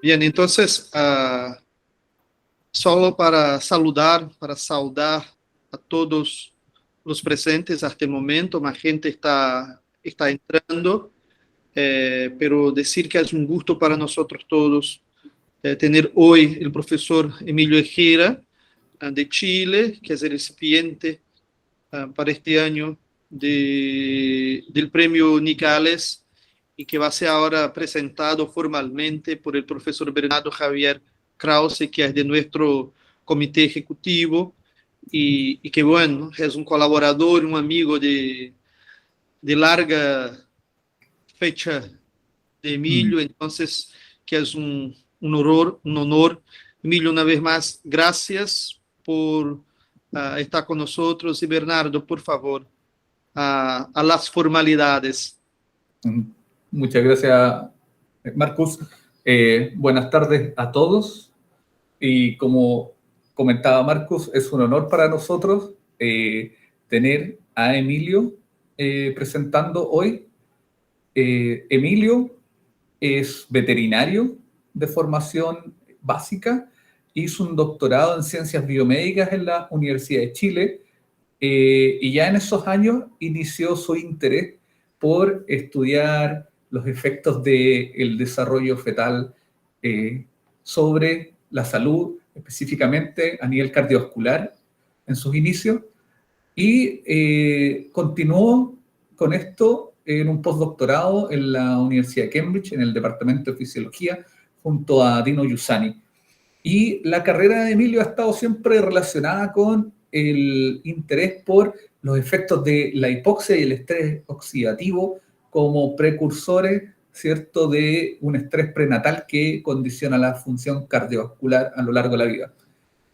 Bien, entonces, solo para saudar a todos los presentes hasta el momento, más gente está entrando, pero decir que es un gusto para nosotros todos tener hoy el profesor Emilio Ejera, de Chile, que es el recipiente para este año del premio Nicales y que va a ser ahora presentado formalmente por el profesor Bernardo Javier Krause, que es de nuestro comité ejecutivo y que, bueno, es un colaborador, un amigo de larga fecha de Emilio, entonces, que es un honor, un honor. Emilio, una vez más, gracias por estar con nosotros. Y Bernardo, por favor, a las formalidades. Muchas gracias, Marcus. Buenas tardes a todos. Y como comentaba Marcus, es un honor para nosotros tener a Emilio presentando hoy. Emilio es veterinario de formación básica, hizo un doctorado en ciencias biomédicas en la Universidad de Chile y ya en esos años inició su interés por estudiar los efectos del desarrollo fetal sobre la salud, específicamente a nivel cardiovascular en sus inicios, y continuó con esto en un postdoctorado en la Universidad de Cambridge, en el Departamento de Fisiología, junto a Dino Giussani. Y la carrera de Emilio ha estado siempre relacionada con el interés por los efectos de la hipoxia y el estrés oxidativo como precursores, ¿cierto?, de un estrés prenatal que condiciona la función cardiovascular a lo largo de la vida.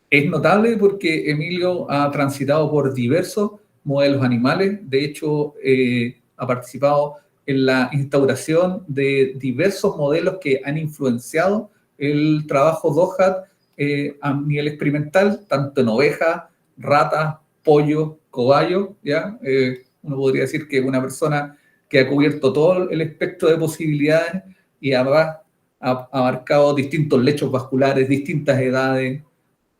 Es notable porque Emilio ha transitado por diversos modelos animales, de hecho ha participado en la instauración de diversos modelos que han influenciado el trabajo DOHAT a nivel experimental, tanto en ovejas, ratas, pollo, cobayo, ¿ya? Uno podría decir que es una persona que ha cubierto todo el espectro de posibilidades y ha abarcado distintos lechos vasculares, distintas edades,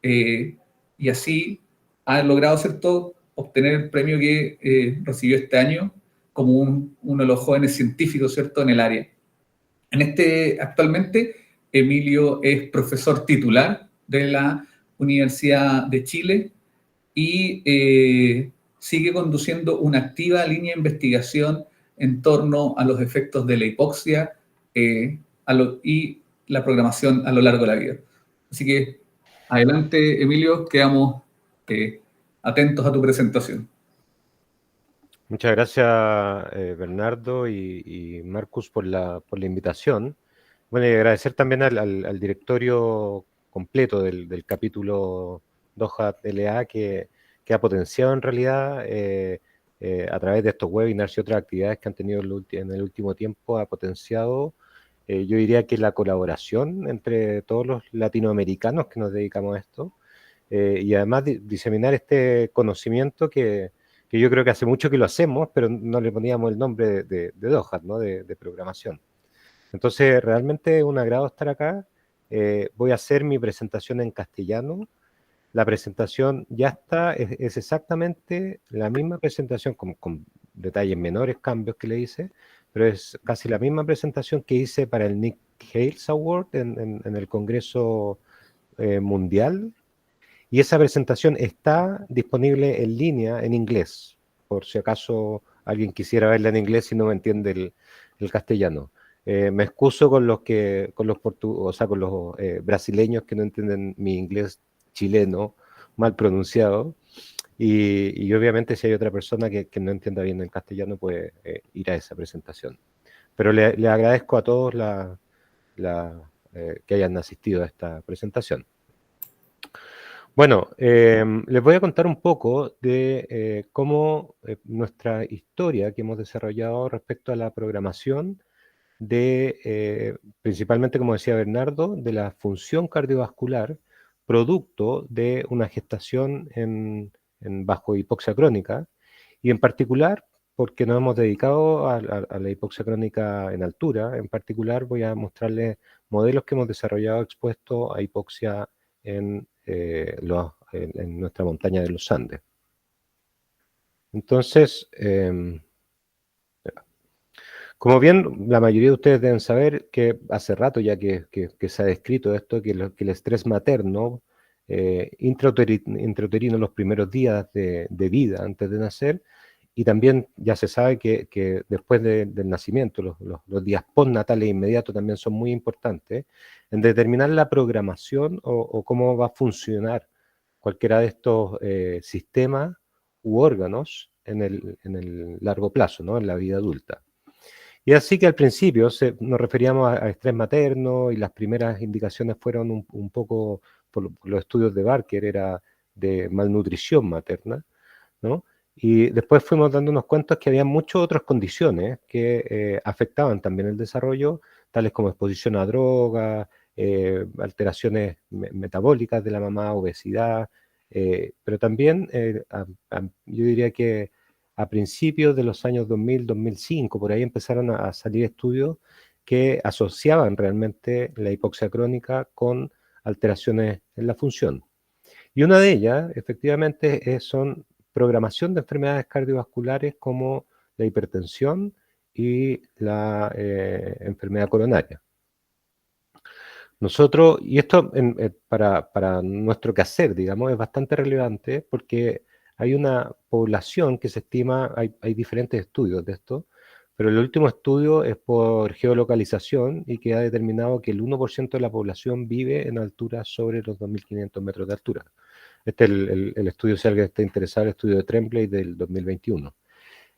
y así ha logrado, ¿cierto?, obtener el premio que recibió este año como uno de los jóvenes científicos, ¿cierto?, en el área. Actualmente, Emilio es profesor titular de la Universidad de Chile y sigue conduciendo una activa línea de investigación en torno a los efectos de la hipoxia y la programación a lo largo de la vida. Así que adelante, Emilio, quedamos atentos a tu presentación. Muchas gracias, Bernardo y Marcus, por la invitación. Bueno, y agradecer también al directorio completo del capítulo DOHAT LA que ha potenciado en realidad a través de estos webinars y otras actividades que han tenido en el último tiempo, ha potenciado, yo diría que la colaboración entre todos los latinoamericanos que nos dedicamos a esto y además diseminar este conocimiento que yo creo que hace mucho que lo hacemos, pero no le poníamos el nombre de DOHAT, ¿no?, de programación. Entonces, realmente es un agrado estar acá. Voy a hacer mi presentación en castellano. La presentación ya está, es exactamente la misma presentación, con detalles menores, cambios que le hice, pero es casi la misma presentación que hice para el Nick Hales Award en el Congreso Mundial. Y esa presentación está disponible en línea en inglés, por si acaso alguien quisiera verla en inglés y no me entiende el castellano. Me excuso con los brasileños que no entienden mi inglés chileno mal pronunciado. Y obviamente si hay otra persona que no entienda bien el castellano puede ir a esa presentación. Pero le agradezco a todos que hayan asistido a esta presentación. Bueno, les voy a contar un poco de cómo nuestra historia que hemos desarrollado respecto a la programación principalmente, como decía Bernardo, de la función cardiovascular, producto de una gestación bajo hipoxia crónica, y en particular porque nos hemos dedicado a la hipoxia crónica en altura. En particular voy a mostrarles modelos que hemos desarrollado expuestos a hipoxia en nuestra montaña de los Andes. Entonces, como bien la mayoría de ustedes deben saber que hace rato ya que se ha descrito esto, que el estrés materno intrauterino los primeros días de vida antes de nacer, y también ya se sabe que después del nacimiento, los días postnatales inmediatos también son muy importantes en determinar la programación o cómo va a funcionar cualquiera de estos sistemas u órganos en el largo plazo, ¿no? En la vida adulta. Y así que al principio nos referíamos a estrés materno y las primeras indicaciones fueron un poco, por los estudios de Barker, era de malnutrición materna, ¿no? Y después fuimos dándonos cuenta que había muchas otras condiciones que afectaban también el desarrollo, tales como exposición a drogas, alteraciones metabólicas de la mamá, obesidad, pero también yo diría que a principios de los años 2000, 2005, por ahí empezaron a salir estudios que asociaban realmente la hipoxia crónica con alteraciones en la función. Y una de ellas, efectivamente, son programación de enfermedades cardiovasculares como la hipertensión y la enfermedad coronaria. Nosotros, y esto para nuestro quehacer, digamos, es bastante relevante porque hay una población que se estima, hay diferentes estudios de esto, pero el último estudio es por geolocalización y que ha determinado que el 1% de la población vive en alturas sobre los 2.500 metros de altura. Este es el estudio, si alguien está interesado, el estudio de Tremblay del 2021,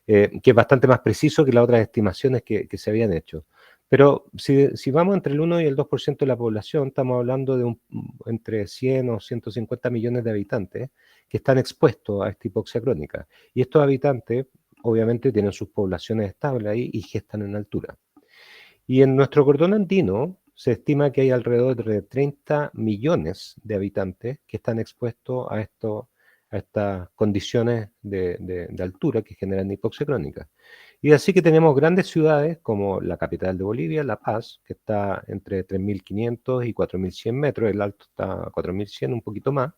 que es bastante más preciso que las otras estimaciones que se habían hecho. Pero si vamos entre el 1 y el 2% de la población, estamos hablando de entre 100 o 150 millones de habitantes que están expuestos a esta hipoxia crónica. Y estos habitantes, obviamente, tienen sus poblaciones estables ahí y gestan en altura. Y en nuestro cordón andino se estima que hay alrededor de 30 millones de habitantes que están expuestos a estas condiciones de altura que generan hipoxia crónica. Y así que tenemos grandes ciudades como la capital de Bolivia, La Paz, que está entre 3.500 y 4.100 metros, el alto está a 4.100, un poquito más,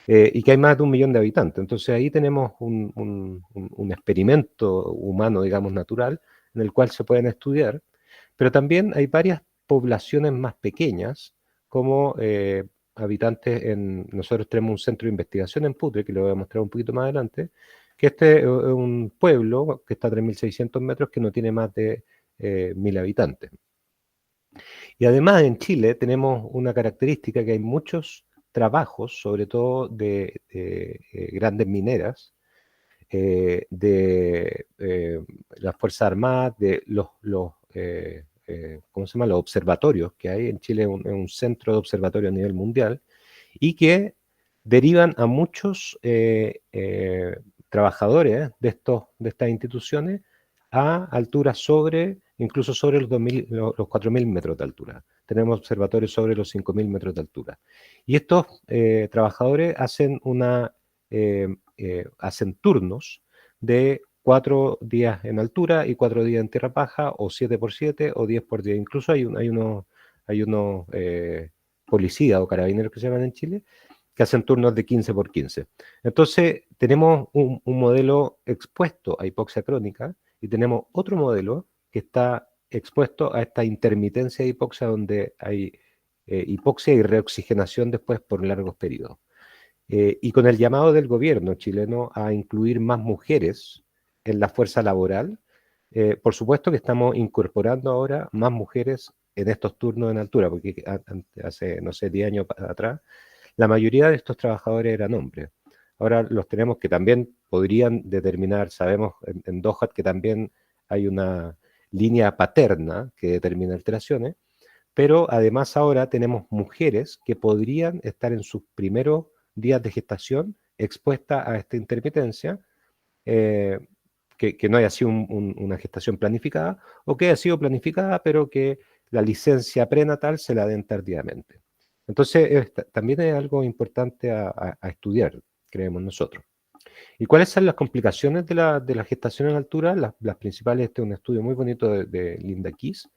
y que hay más de 1 millón de habitantes. Entonces ahí tenemos un experimento humano, digamos, natural, en el cual se pueden estudiar, pero también hay varias poblaciones más pequeñas, como habitantes nosotros tenemos un centro de investigación en Putre, que lo voy a mostrar un poquito más adelante, que este es un pueblo que está a 3.600 metros que no tiene más de 1.000 habitantes. Y además en Chile tenemos una característica que hay muchos trabajos, sobre todo de grandes mineras, de las Fuerzas Armadas, de ¿cómo se llama? Los observatorios que hay en Chile, es un centro de observatorio a nivel mundial, y que derivan a muchos trabajadores de estas instituciones a alturas incluso sobre los 4.000 metros de altura. Tenemos observatorios sobre los 5.000 metros de altura. Y estos trabajadores hacen turnos de 4 días en altura y 4 días en tierra baja, o 7x7 o 10x10. Incluso hay unos policías o carabineros que se llaman en Chile, que hacen turnos de 15x15. Entonces, tenemos un modelo expuesto a hipoxia crónica y tenemos otro modelo que está expuesto a esta intermitencia de hipoxia, donde hay hipoxia y reoxigenación después por largos periodos. Y con el llamado del gobierno chileno a incluir más mujeres en la fuerza laboral, por supuesto que estamos incorporando ahora más mujeres en estos turnos en altura, porque hace, no sé, 10 años atrás, la mayoría de estos trabajadores eran hombres. Ahora los tenemos que también podrían determinar, sabemos en DOHAT que también hay una línea paterna que determina alteraciones, pero además ahora tenemos mujeres que podrían estar en sus primeros días de gestación expuestas a esta intermitencia, que no haya sido una gestación planificada, o que haya sido planificada, pero que la licencia prenatal se la den tardíamente. Entonces, también es algo importante a estudiar, creemos nosotros. ¿Y cuáles son las complicaciones de la gestación en altura? Las principales, este es un estudio muy bonito de Linda Keys,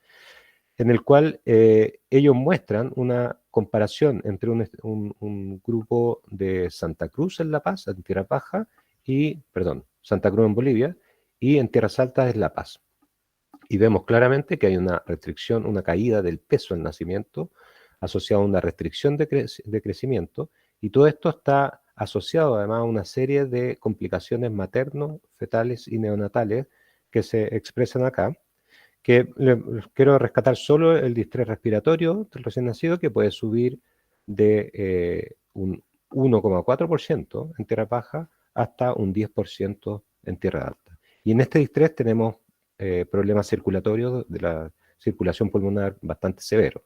en el cual ellos muestran una comparación entre un grupo de Santa Cruz en La Paz, en Tierra Baja, Santa Cruz en Bolivia, y en Tierras Altas en La Paz. Y vemos claramente que hay una restricción, una caída del peso al nacimiento, asociado a una restricción de crecimiento, y todo esto está asociado además a una serie de complicaciones materno, fetales y neonatales que se expresan acá, que quiero rescatar solo el distrés respiratorio del recién nacido, que puede subir de un 1,4% en tierra baja hasta un 10% en tierra alta. Y en este distrés tenemos problemas circulatorios de la circulación pulmonar bastante severos.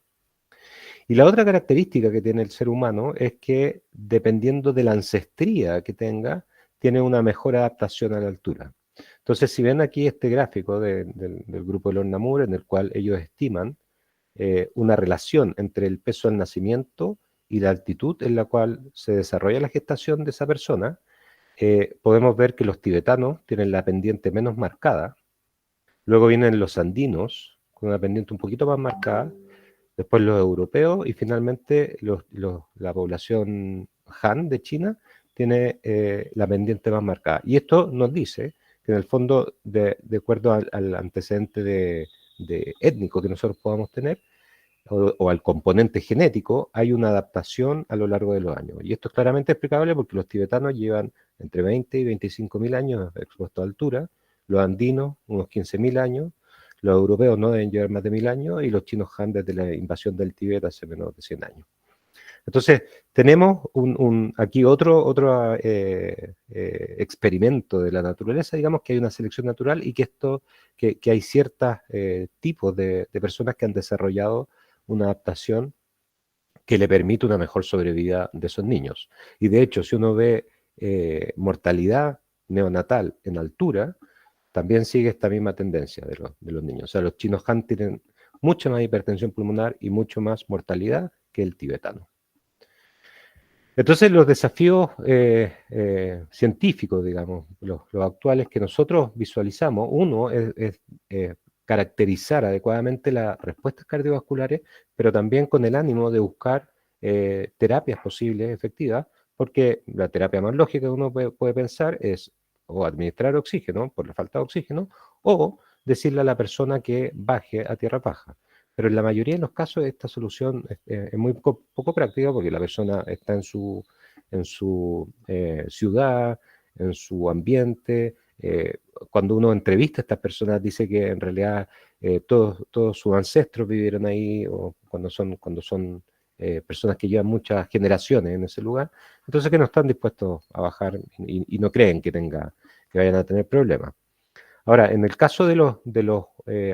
Y la otra característica que tiene el ser humano es que, dependiendo de la ancestría que tenga, tiene una mejor adaptación a la altura. Entonces, si ven aquí este gráfico del grupo de Lorna Moore, en el cual ellos estiman una relación entre el peso al nacimiento y la altitud en la cual se desarrolla la gestación de esa persona, podemos ver que los tibetanos tienen la pendiente menos marcada, luego vienen los andinos, con una pendiente un poquito más marcada, después los europeos y finalmente la población Han de China tiene la pendiente más marcada. Y esto nos dice que en el fondo, de acuerdo al antecedente de étnico que nosotros podamos tener, o al componente genético, hay una adaptación a lo largo de los años. Y esto es claramente explicable porque los tibetanos llevan entre 20 y 25.000 años expuestos a altura, los andinos unos 15.000 años, los europeos no deben llevar más de 1.000 años y los chinos Han desde la invasión del Tíbet hace menos de 100 años. Entonces, tenemos aquí otro experimento de la naturaleza, digamos que hay una selección natural y que hay ciertos tipos de personas que han desarrollado una adaptación que le permite una mejor sobrevida de esos niños. Y de hecho, si uno ve mortalidad neonatal en altura, también sigue esta misma tendencia de los niños. O sea, los chinos Han tienen mucha más hipertensión pulmonar y mucho más mortalidad que el tibetano. Entonces, los desafíos científicos, digamos, los actuales que nosotros visualizamos, uno es caracterizar adecuadamente las respuestas cardiovasculares, pero también con el ánimo de buscar terapias posibles, efectivas, porque la terapia más lógica que uno puede pensar es o administrar oxígeno por la falta de oxígeno, o decirle a la persona que baje a tierra baja. Pero en la mayoría de los casos esta solución es muy poco práctica porque la persona está en su ciudad, en su ambiente. Cuando uno entrevista a estas personas dice que en realidad todos sus ancestros vivieron ahí, o cuando son personas que llevan muchas generaciones en ese lugar, entonces que no están dispuestos a bajar y no creen que vayan a tener problemas. Ahora, en el caso de los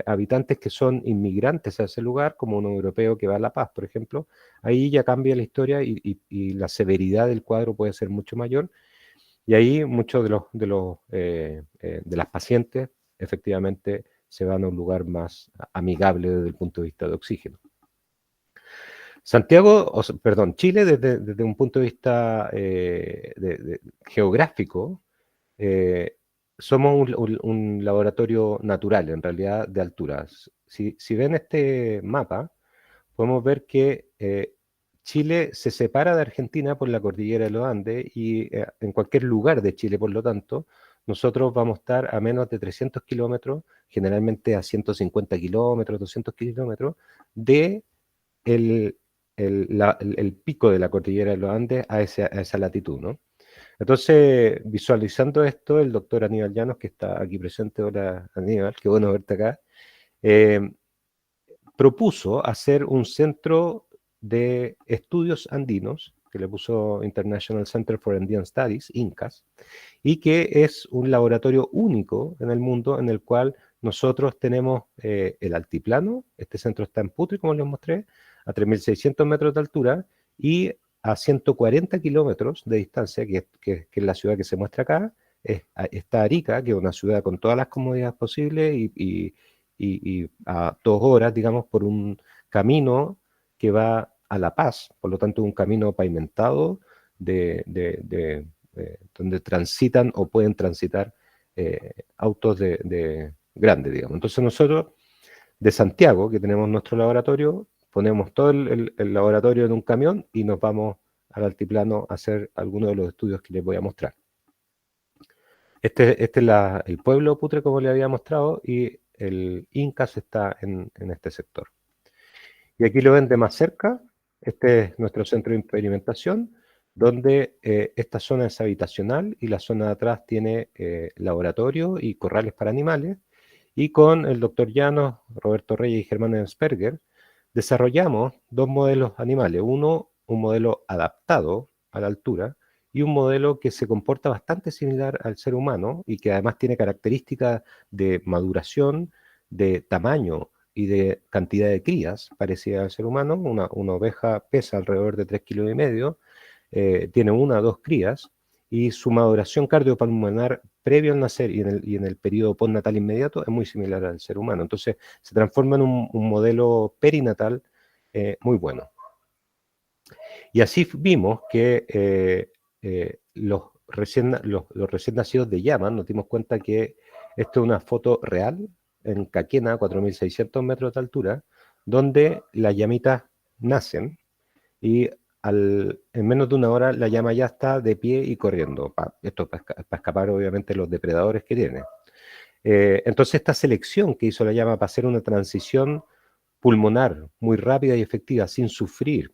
habitantes que son inmigrantes a ese lugar, como un europeo que va a La Paz, por ejemplo, ahí ya cambia la historia y la severidad del cuadro puede ser mucho mayor, y ahí muchos de las pacientes efectivamente se van a un lugar más amigable desde el punto de vista de oxígeno. Chile, desde un punto de vista geográfico, somos un laboratorio natural, en realidad, de alturas. Si ven este mapa, podemos ver que Chile se separa de Argentina por la cordillera de los Andes y en cualquier lugar de Chile, por lo tanto, nosotros vamos a estar a menos de 300 kilómetros, generalmente a 150 kilómetros, 200 kilómetros, de el pico de la cordillera de los Andes a esa latitud, ¿no? Entonces, visualizando esto, el doctor Aníbal Llanos, que está aquí presente, hola Aníbal, qué bueno verte acá, propuso hacer un centro de estudios andinos, que le puso International Center for Andean Studies, INCAS, y que es un laboratorio único en el mundo en el cual nosotros tenemos el altiplano, este centro está en Putri, como les mostré, a 3.600 metros de altura, y a 140 kilómetros de distancia, que es la ciudad que se muestra acá, está Arica, que es una ciudad con todas las comodidades posibles y a 2 horas, digamos, por un camino que va a La Paz, por lo tanto un camino pavimentado donde transitan o pueden transitar autos de grandes, digamos. Entonces nosotros, de Santiago, que tenemos nuestro laboratorio, ponemos todo el laboratorio en un camión y nos vamos al altiplano a hacer algunos de los estudios que les voy a mostrar. Este es el pueblo Putre, como les había mostrado, y el INCAS está en este sector. Y aquí lo ven de más cerca. Este es nuestro centro de experimentación, donde esta zona es habitacional y la zona de atrás tiene laboratorio y corrales para animales. Y con el doctor Llanos, Roberto Reyes y Germán Ensperger, desarrollamos dos modelos animales. Uno, un modelo adaptado a la altura, y un modelo que se comporta bastante similar al ser humano y que además tiene características de maduración, de tamaño y de cantidad de crías parecida al ser humano. Una oveja pesa alrededor de 3,5 kilos, tiene 1 o 2 crías, y su maduración cardiopulmonar previo al nacer y en el periodo postnatal inmediato es muy similar al ser humano. Entonces se transforma en un modelo perinatal muy bueno. Y así vimos que los recién nacidos de llama, nos dimos cuenta que esto es una foto real en Caquena, 4.600 metros de altura, donde las llamitas nacen y en menos de 1 hora la llama ya está de pie y corriendo. Esto para escapar obviamente los depredadores que tiene. Entonces esta selección que hizo la llama para hacer una transición pulmonar muy rápida y efectiva sin sufrir,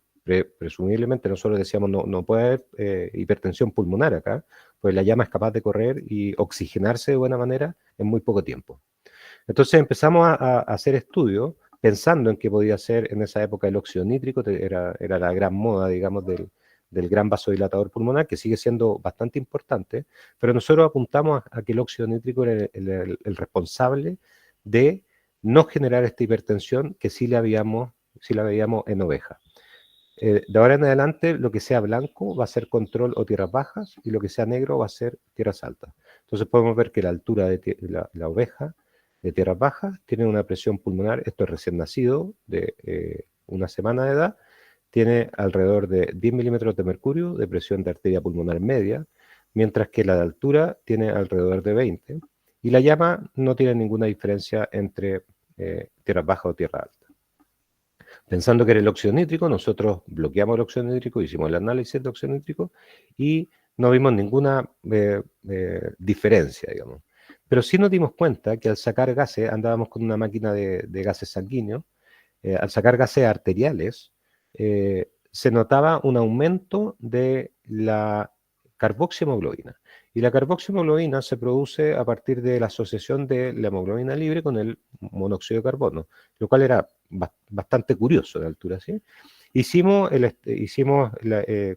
presumiblemente nosotros decíamos no puede haber hipertensión pulmonar acá, pues la llama es capaz de correr y oxigenarse de buena manera en muy poco tiempo. Entonces empezamos a hacer estudios pensando en qué podía ser en esa época el óxido nítrico. Era la gran moda, digamos, del gran vasodilatador pulmonar, que sigue siendo bastante importante, pero nosotros apuntamos a que el óxido nítrico era el responsable de no generar esta hipertensión que sí la veíamos en ovejas. De ahora en adelante, lo que sea blanco va a ser control o tierras bajas, y lo que sea negro va a ser tierras altas. Entonces podemos ver que la altura de la oveja de tierras bajas tiene una presión pulmonar, esto es recién nacido, de 1 semana de edad, tiene alrededor de 10 milímetros de mercurio de presión de arteria pulmonar media, mientras que la de altura tiene alrededor de 20, y la llama no tiene ninguna diferencia entre tierras bajas o tierra alta. Pensando que era el óxido nítrico, nosotros bloqueamos el óxido nítrico, hicimos el análisis de óxido nítrico y no vimos ninguna diferencia, digamos. Pero sí nos dimos cuenta que al sacar gases, andábamos con una máquina de gases sanguíneos, al sacar gases arteriales, se notaba un aumento de la carboxihemoglobina. Y la carboxihemoglobina se produce a partir de la asociación de la hemoglobina libre con el monóxido de carbono, lo cual era bastante curioso de altura, ¿sí?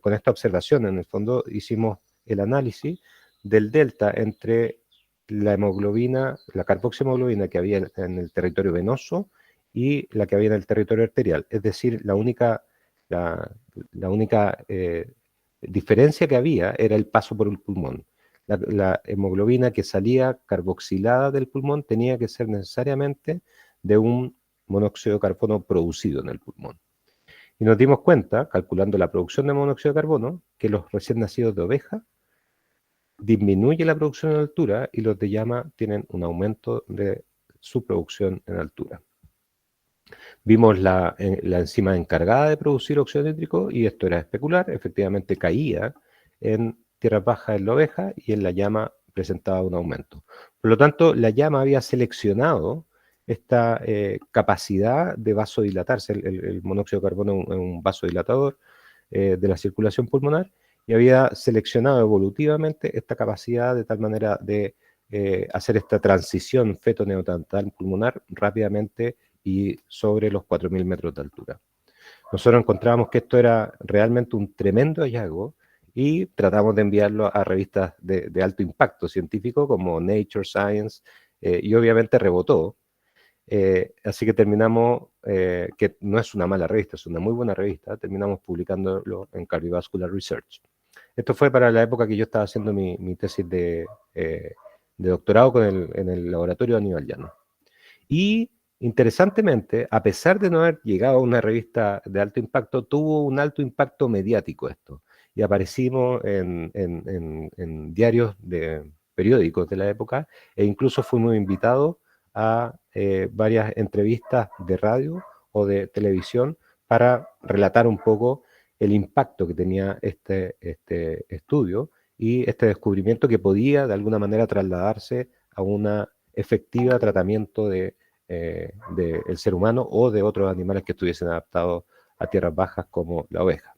Con esta observación, en el fondo, hicimos el análisis del delta entre la hemoglobina, la carboxihemoglobina que había en el territorio venoso y la que había en el territorio arterial. Es decir, la única diferencia que había era el paso por el pulmón. La hemoglobina que salía carboxilada del pulmón tenía que ser necesariamente de un monóxido de carbono producido en el pulmón. Y nos dimos cuenta, calculando la producción de monóxido de carbono, que los recién nacidos de oveja disminuye la producción en altura y los de llama tienen un aumento de su producción en altura. Vimos la enzima encargada de producir óxido nítrico y esto era especular, efectivamente caía en tierras bajas en la oveja y en la llama presentaba un aumento. Por lo tanto, la llama había seleccionado esta capacidad de vasodilatarse, el monóxido de carbono es un vasodilatador de la circulación pulmonar, y había seleccionado evolutivamente esta capacidad de tal manera de hacer esta transición feto-neonatal pulmonar rápidamente y sobre los 4.000 metros de altura. Nosotros encontrábamos que esto era realmente un tremendo hallazgo y tratamos de enviarlo a revistas de alto impacto científico como Nature, Science, y obviamente rebotó. Así que terminamos, que no es una mala revista, es una muy buena revista, terminamos publicándolo en Cardiovascular Research. Esto fue para la época que yo estaba haciendo mi tesis de doctorado en el laboratorio de Aníbal Llanos. Y interesantemente, a pesar de no haber llegado a una revista de alto impacto, tuvo un alto impacto mediático esto. y aparecimos en diarios periódicos de la época, e incluso fuimos invitados a varias entrevistas de radio o de televisión para relatar un poco el impacto que tenía este estudio y este descubrimiento que podía de alguna manera trasladarse a una efectiva tratamiento del ser humano o de otros animales que estuviesen adaptados a tierras bajas como la oveja.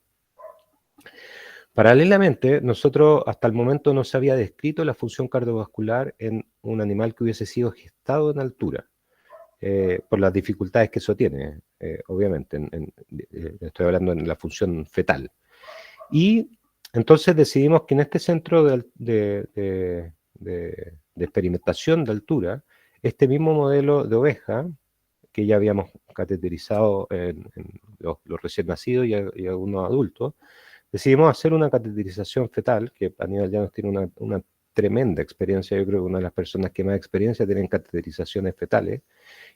Paralelamente, nosotros hasta el momento no se había descrito la función cardiovascular en un animal que hubiese sido gestado en altura, por las dificultades que eso tiene, obviamente, estoy hablando en la función fetal. Y entonces decidimos que en este centro de experimentación de altura, este mismo modelo de oveja, que ya habíamos cateterizado en los recién nacidos y algunos adultos, decidimos hacer una cateterización fetal, que Aníbal Llanos tiene una tremenda experiencia. Yo creo que una de las personas que más experiencia tienen cateterizaciones fetales,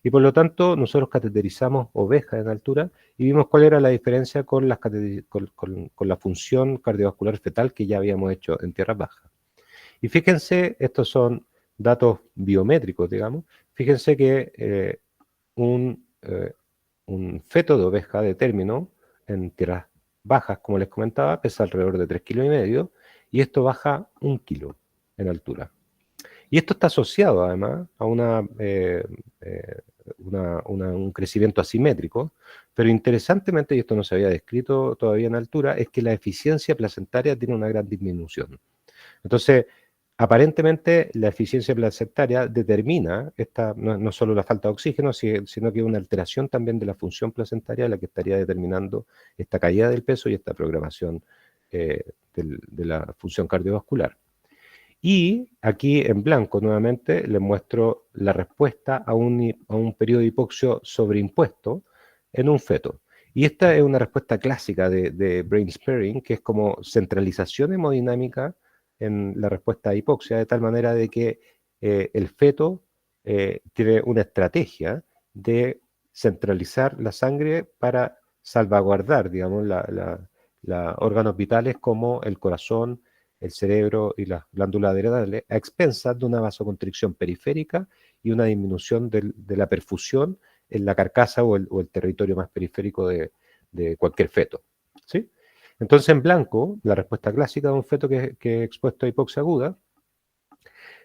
y por lo tanto nosotros cateterizamos ovejas en altura y vimos cuál era la diferencia con la función cardiovascular fetal que ya habíamos hecho en tierras bajas. Y fíjense, estos son datos biométricos, digamos. Fíjense que un feto de oveja de término en tierras bajas, como les comentaba, pesa alrededor de 3,5 kilos, y esto baja 1 kilo en altura. Y esto está asociado además a un crecimiento asimétrico, pero interesantemente, y esto no se había descrito todavía en altura, es que la eficiencia placentaria tiene una gran disminución. Entonces, aparentemente la eficiencia placentaria determina no solo la falta de oxígeno, sino que una alteración también de la función placentaria, la que estaría determinando esta caída del peso y esta programación de la función cardiovascular. Y aquí en blanco nuevamente les muestro la respuesta a un periodo de hipoxia sobreimpuesto en un feto. Y esta es una respuesta clásica de brain sparing, que es como centralización hemodinámica en la respuesta a hipoxia, de tal manera de que el feto tiene una estrategia de centralizar la sangre para salvaguardar, digamos, los órganos vitales como el corazón, el cerebro y las glándulas adrenales, a expensas de una vasoconstricción periférica y una disminución de la perfusión en la carcasa o el territorio más periférico de cualquier feto, ¿sí? Entonces, en blanco, la respuesta clásica de un feto que es expuesto a hipoxia aguda,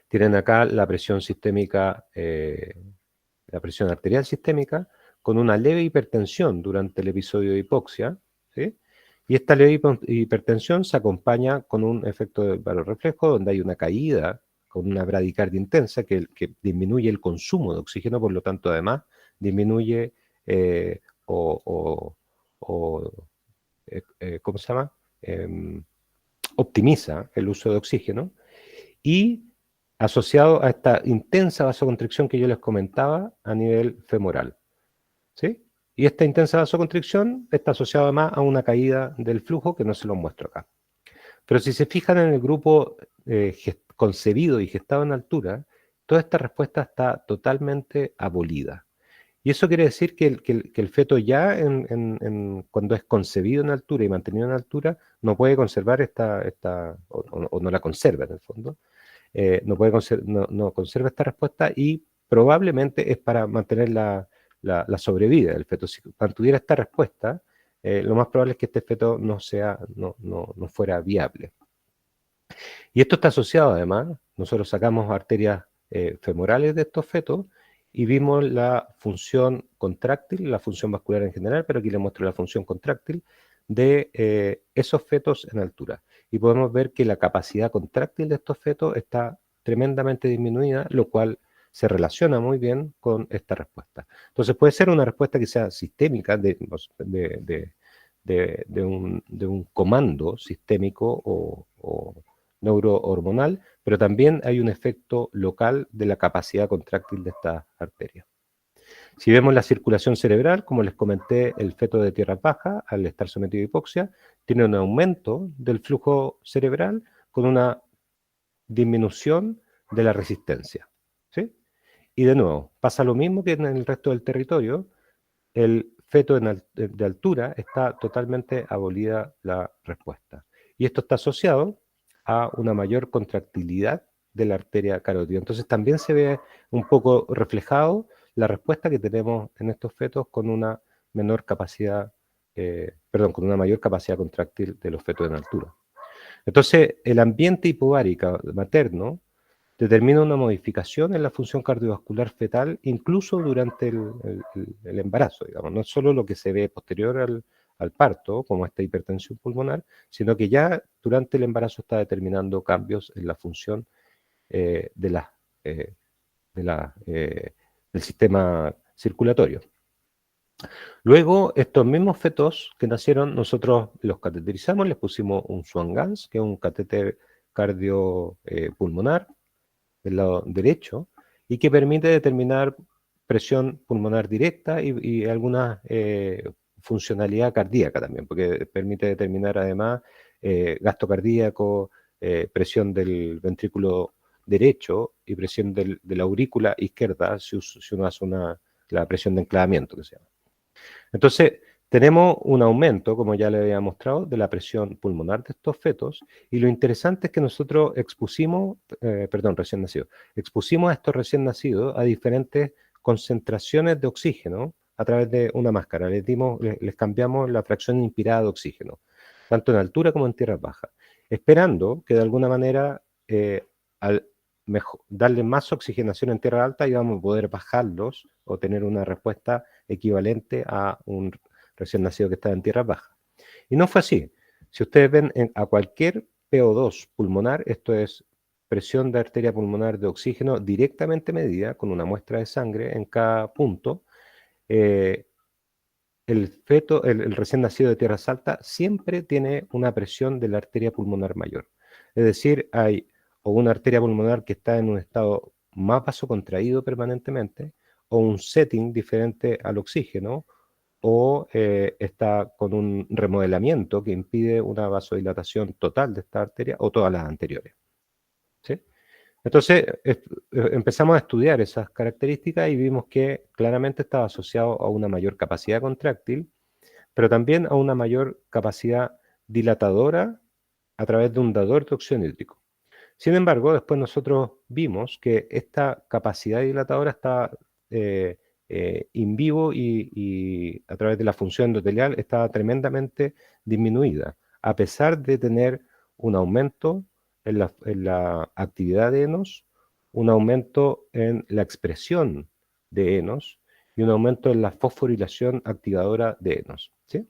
tienen acá la presión sistémica, la presión arterial sistémica, con una leve hipertensión durante el episodio de hipoxia, ¿sí? Y esta leve hipertensión se acompaña con un efecto de barorreflejo, donde hay una caída con una bradicardia intensa que disminuye el consumo de oxígeno, por lo tanto, además, disminuye ¿cómo se llama? Optimiza el uso de oxígeno, y asociado a esta intensa vasoconstricción que yo les comentaba a nivel femoral, ¿sí? Y esta intensa vasoconstricción está asociada además a una caída del flujo que no se los muestro acá. Pero si se fijan en el grupo concebido y gestado en altura, toda esta respuesta está totalmente abolida. Y eso quiere decir que el feto ya cuando es concebido en altura y mantenido en altura, no puede conservar o no la conserva en el fondo, no conserva esta respuesta, y probablemente es para mantener la sobrevida del feto. Si mantuviera esta respuesta, lo más probable es que este feto no fuera viable. Y esto está asociado además, nosotros sacamos arterias femorales de estos fetos y vimos la función contráctil, la función vascular en general, pero aquí les muestro la función contráctil de esos fetos en altura. Y podemos ver que la capacidad contráctil de estos fetos está tremendamente disminuida, lo cual se relaciona muy bien con esta respuesta. Entonces puede ser una respuesta que sea sistémica de un comando sistémico o neurohormonal, pero también hay un efecto local de la capacidad contráctil de estas arterias. Si vemos la circulación cerebral, como les comenté, el feto de tierras bajas, al estar sometido a hipoxia, tiene un aumento del flujo cerebral con una disminución de la resistencia, ¿sí? Y de nuevo, pasa lo mismo que en el resto del territorio. El feto de altura está totalmente abolida la respuesta. Y esto está asociado a una mayor contractilidad de la arteria carótida. Entonces también se ve un poco reflejado la respuesta que tenemos en estos fetos con una menor capacidad, con una mayor capacidad contráctil de los fetos en altura. Entonces, el ambiente hipovárico materno determina una modificación en la función cardiovascular fetal, incluso durante el embarazo, digamos. No es solo lo que se ve posterior al parto, como esta hipertensión pulmonar, sino que ya durante el embarazo está determinando cambios en la función del sistema circulatorio. Luego, estos mismos fetos que nacieron, nosotros los cateterizamos, les pusimos un Swan-Ganz, que es un catéter cardiopulmonar del lado derecho, y que permite determinar presión pulmonar directa y alguna funcionalidad cardíaca también, porque permite determinar además gasto cardíaco, presión del ventrículo derecho y presión de la aurícula izquierda, si uno hace la presión de enclavamiento, que se llama. Entonces, tenemos un aumento, como ya le había mostrado, de la presión pulmonar de estos fetos, y lo interesante es que nosotros expusimos a estos recién nacidos a diferentes concentraciones de oxígeno a través de una máscara. Les cambiamos la fracción inspirada de oxígeno, tanto en altura como en tierras bajas, esperando que de alguna manera al darle más oxigenación en tierra alta íbamos a poder bajarlos o tener una respuesta equivalente a un recién nacido que está en tierra baja. Y no fue así. Si ustedes ven a cualquier PO2 pulmonar, esto es presión de arteria pulmonar de oxígeno directamente medida con una muestra de sangre en cada punto, el feto, el recién nacido de tierras altas, siempre tiene una presión de la arteria pulmonar mayor. Es decir, hay o una arteria pulmonar que está en un estado más vasocontraído permanentemente, o un setting diferente al oxígeno, o está con un remodelamiento que impide una vasodilatación total de esta arteria, o todas las anteriores. ¿Sí? Entonces empezamos a estudiar esas características y vimos que claramente estaba asociado a una mayor capacidad contráctil, pero también a una mayor capacidad dilatadora a través de un dador de óxido nítrico. Sin embargo, después nosotros vimos que esta capacidad dilatadora está in vivo y a través de la función endotelial está tremendamente disminuida, a pesar de tener un aumento en la actividad de ENOS, un aumento en la expresión de ENOS y un aumento en la fosforilación activadora de ENOS. ¿Sí?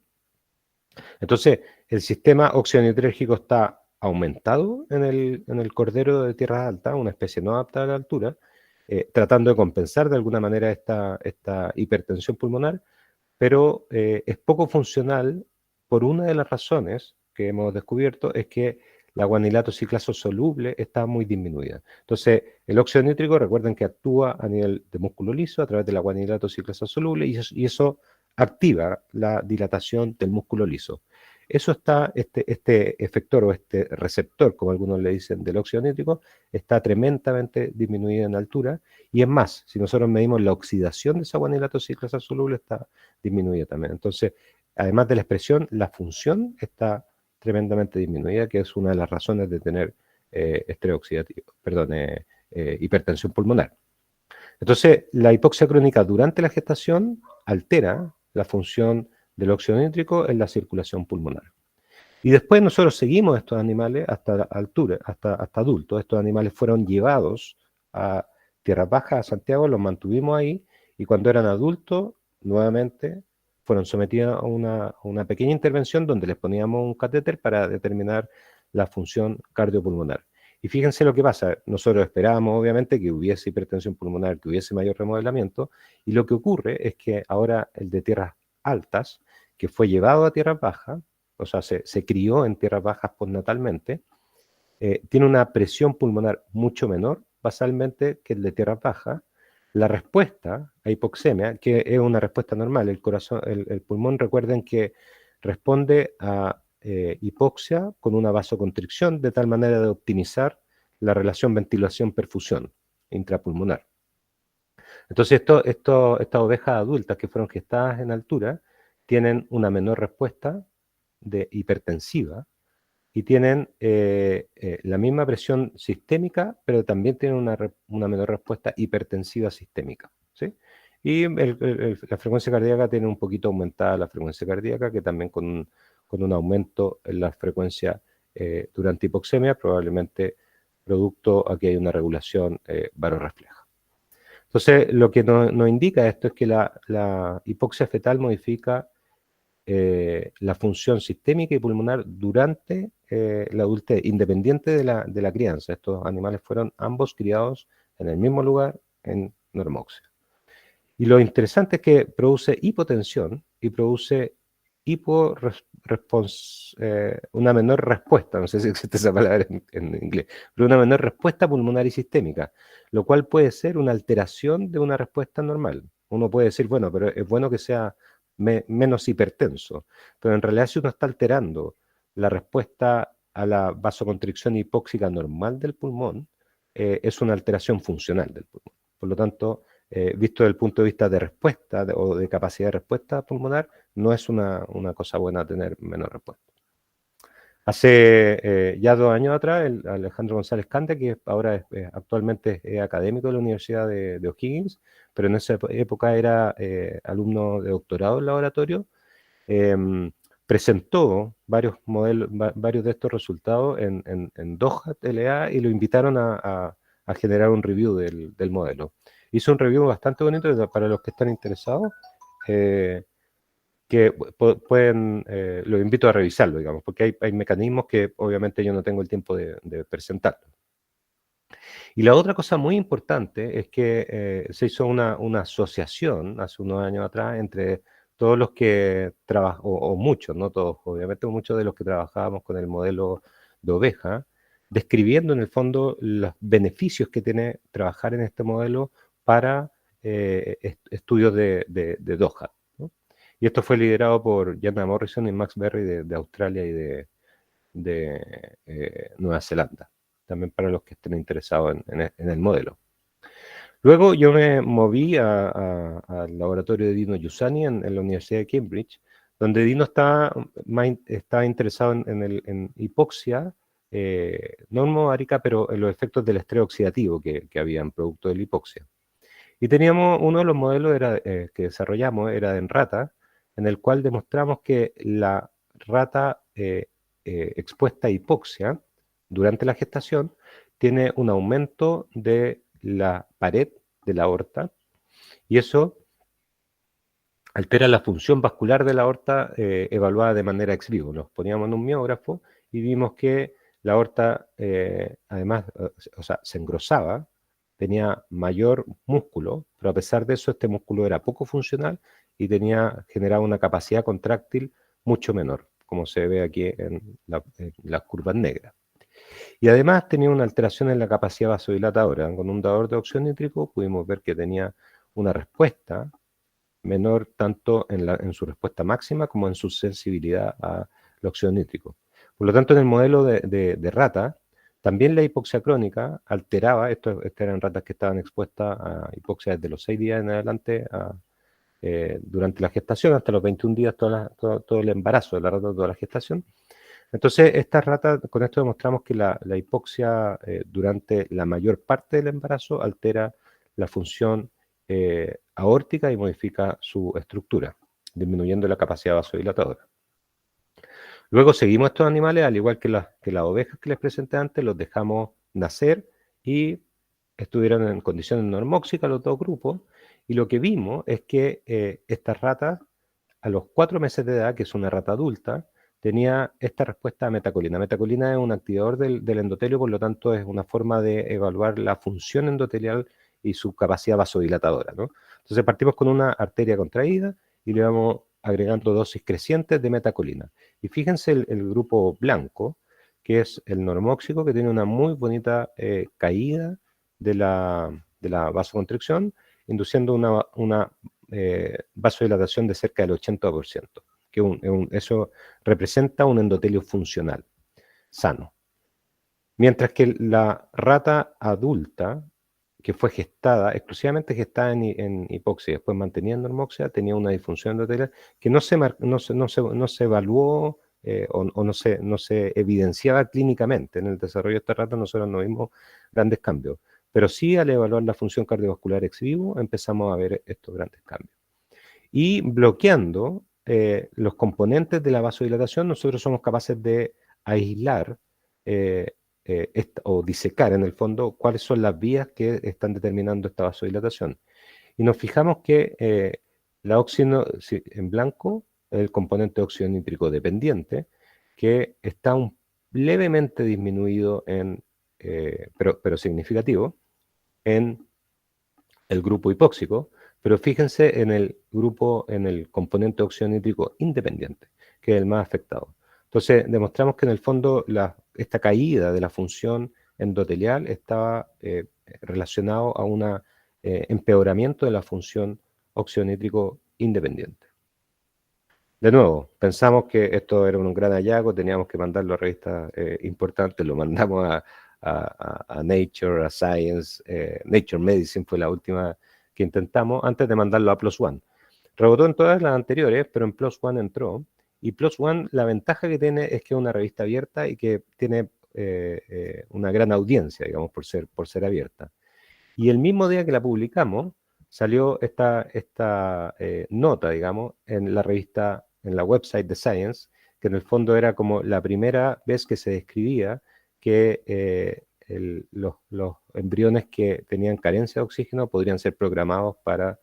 Entonces, el sistema oxidonitérgico está aumentado en el cordero de tierras altas, una especie no adaptada a la altura, tratando de compensar de alguna manera esta hipertensión pulmonar, pero es poco funcional por una de las razones que hemos descubierto, es que la guanilato ciclaso soluble está muy disminuida. Entonces, el óxido nítrico, recuerden que actúa a nivel de músculo liso a través de la guanilato ciclaso soluble y eso activa la dilatación del músculo liso. Eso está, este efector o este receptor, como algunos le dicen, del óxido nítrico, está tremendamente disminuido en altura, y es más, si nosotros medimos la oxidación de esa guanilato ciclasa soluble, está disminuida también. Entonces, además de la expresión, la función está tremendamente disminuida, que es una de las razones de tener hipertensión pulmonar. Entonces, la hipoxia crónica durante la gestación altera la función del óxido nítrico en la circulación pulmonar. Y después nosotros seguimos estos animales hasta altura, hasta adultos. Estos animales fueron llevados a tierras bajas, a Santiago, los mantuvimos ahí, y cuando eran adultos, nuevamente fueron sometidos a una pequeña intervención donde les poníamos un catéter para determinar la función cardiopulmonar. Y fíjense lo que pasa, nosotros esperábamos obviamente que hubiese hipertensión pulmonar, que hubiese mayor remodelamiento, y lo que ocurre es que ahora el de tierras altas, que fue llevado a tierras bajas, o sea, se crió en tierras bajas postnatalmente, tiene una presión pulmonar mucho menor basalmente que el de tierras bajas. La respuesta a hipoxemia, que es una respuesta normal, el pulmón, recuerden que responde a hipoxia con una vasoconstricción de tal manera de optimizar la relación ventilación-perfusión intrapulmonar. Entonces, estas ovejas adultas que fueron gestadas en altura tienen una menor respuesta hipertensiva y tienen la misma presión sistémica, pero también tienen una menor respuesta hipertensiva sistémica, ¿sí? Y la frecuencia cardíaca tiene un poquito aumentada la frecuencia cardíaca, que también con un aumento en la frecuencia durante hipoxemia, probablemente producto a que hay una regulación varorrefleja. Entonces, lo que nos indica esto es que la hipoxia fetal modifica la función sistémica y pulmonar durante la adultez, independiente de la crianza. Estos animales fueron ambos criados en el mismo lugar, en normoxia. Y lo interesante es que produce hipotensión y produce una menor respuesta, no sé si existe esa palabra en inglés, pero una menor respuesta pulmonar y sistémica, lo cual puede ser una alteración de una respuesta normal. Uno puede decir, bueno, pero es bueno que sea menos hipertenso, pero en realidad si uno está alterando la respuesta a la vasoconstricción hipóxica normal del pulmón, es una alteración funcional del pulmón. Por lo tanto, visto desde el punto de vista de respuesta o de capacidad de respuesta pulmonar, no es una cosa buena tener menor respuesta. Hace ya 2 años atrás, Alejandro González Cande, que ahora actualmente es académico de la Universidad de O'Higgins, pero en esa época era alumno de doctorado en laboratorio, presentó varios modelos, varios de estos resultados en Doha LA y lo invitaron a generar un review del modelo. Hizo un review bastante bonito para los que están interesados, que pueden, los invito a revisarlo, digamos, porque hay mecanismos que obviamente yo no tengo el tiempo de presentarlo. Y la otra cosa muy importante es que se hizo una asociación hace unos años atrás entre todos los que trabajan, o muchos, no todos, obviamente muchos de los que trabajábamos con el modelo de oveja, describiendo en el fondo los beneficios que tiene trabajar en este modelo para estudios de Doha, ¿no? Y esto fue liderado por Jana Morrison y Max Berry de Australia y de Nueva Zelanda, también para los que estén interesados en el modelo. Luego yo me moví al laboratorio de Dino Giussani en la Universidad de Cambridge, donde Dino estaba interesado en hipoxia normoárica, pero en los efectos del estrés oxidativo que había en producto de la hipoxia. Y teníamos uno de los modelos que desarrollamos, era en rata, en el cual demostramos que la rata expuesta a hipoxia durante la gestación tiene un aumento de la pared de la aorta y eso altera la función vascular de la aorta evaluada de manera ex vivo. Nos poníamos en un miógrafo y vimos que la aorta además, o sea, se engrosaba, tenía mayor músculo, pero a pesar de eso este músculo era poco funcional y generaba una capacidad contráctil mucho menor, como se ve aquí en las curvas negras. Y además tenía una alteración en la capacidad vasodilatadora. Con un dador de óxido nítrico pudimos ver que tenía una respuesta menor tanto en su respuesta máxima como en su sensibilidad al óxido nítrico. Por lo tanto, en el modelo de rata, también la hipoxia crónica alteraba, estas eran ratas que estaban expuestas a hipoxia desde los 6 días en adelante durante la gestación, hasta los 21 días, todo el embarazo de la rata, toda la gestación. Entonces, estas ratas, con esto demostramos que la hipoxia durante la mayor parte del embarazo altera la función aórtica y modifica su estructura, disminuyendo la capacidad vasodilatadora. Luego seguimos estos animales, al igual que las ovejas que les presenté antes, los dejamos nacer y estuvieron en condiciones normóxicas los dos grupos, y lo que vimos es que estas ratas, a los 4 meses de edad, que es una rata adulta, tenía esta respuesta a metacolina. Metacolina es un activador del endotelio, por lo tanto es una forma de evaluar la función endotelial y su capacidad vasodilatadora, ¿no? Entonces partimos con una arteria contraída y le vamos agregando dosis crecientes de metacolina. Y fíjense el grupo blanco, que es el normóxico, que tiene una muy bonita caída de la vasoconstricción, induciendo una vasodilatación de cerca del 80%, que eso representa un endotelio funcional, sano. Mientras que la rata adulta, que fue exclusivamente gestada en hipoxia, después mantenida en normoxia, tenía una disfunción endotelial que no se evaluó o no se evidenciaba clínicamente. En el desarrollo de esta rata nosotros no vimos grandes cambios, pero sí al evaluar la función cardiovascular ex vivo empezamos a ver estos grandes cambios. Y bloqueando los componentes de la vasodilatación, nosotros somos capaces de aislar o disecar en el fondo cuáles son las vías que están determinando esta vasodilatación. Y nos fijamos que en blanco, el componente óxido nítrico dependiente, que está levemente disminuido, pero significativo, en el grupo hipóxico, pero fíjense en el componente óxido nítrico independiente, que es el más afectado. Entonces, demostramos que en el fondo esta caída de la función endotelial estaba relacionado a un empeoramiento de la función óxido nítrico independiente. De nuevo, pensamos que esto era un gran hallazgo, teníamos que mandarlo a revistas importantes, lo mandamos a Nature, a Science, Nature Medicine fue la última que intentamos, antes de mandarlo a PLOS ONE. Rebotó en todas las anteriores, pero en PLOS ONE entró, y PLOS ONE, la ventaja que tiene es que es una revista abierta y que tiene una gran audiencia, digamos, por ser abierta. Y el mismo día que la publicamos, salió esta nota, digamos, en la revista, en la website de Science, que en el fondo era como la primera vez que se describía que los embriones que tenían carencia de oxígeno podrían ser programados para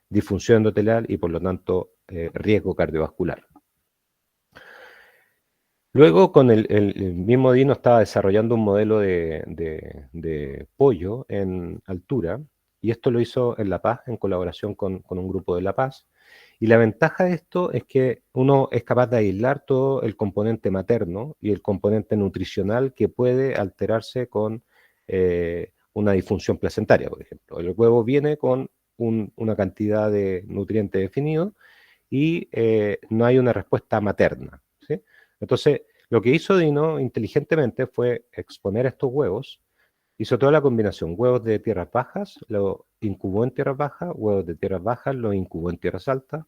disfunción endotelial y por lo tanto riesgo cardiovascular. Luego, con el mismo Dino estaba desarrollando un modelo de pollo en altura, y esto lo hizo en La Paz, en colaboración con un grupo de La Paz. Y la ventaja de esto es que uno es capaz de aislar todo el componente materno y el componente nutricional que puede alterarse con una disfunción placentaria, por ejemplo. El huevo viene con una cantidad de nutrientes definido y no hay una respuesta materna, ¿sí? Entonces, lo que hizo Dino inteligentemente fue exponer estos huevos, hizo toda la combinación, huevos de tierras bajas, lo incubó en tierras bajas, huevos de tierras bajas, lo incubó en tierras altas.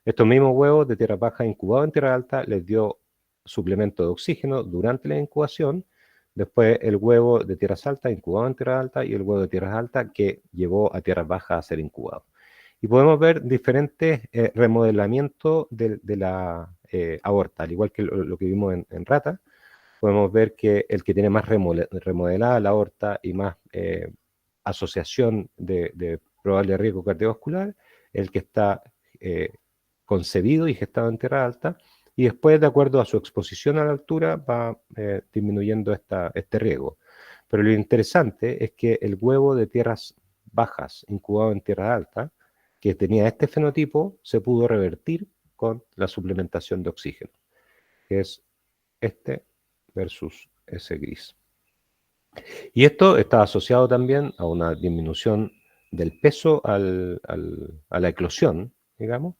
Estos mismos huevos de tierras bajas incubados en tierras altas les dio suplemento de oxígeno durante la incubación, después el huevo de tierras altas incubado en tierras altas y el huevo de tierras altas que llevó a tierras bajas a ser incubado. Y podemos ver diferentes remodelamientos de la aorta, al igual que lo que vimos en rata. Podemos ver que el que tiene más remodelada la aorta y más asociación de probable riesgo cardiovascular, el que está concebido y gestado en tierra alta, y después, de acuerdo a su exposición a la altura, va disminuyendo este riesgo. Pero lo interesante es que el huevo de tierras bajas incubado en tierra alta, que tenía este fenotipo, se pudo revertir con la suplementación de oxígeno, que es este versus ese gris. Y esto está asociado también a una disminución del peso a la eclosión, digamos,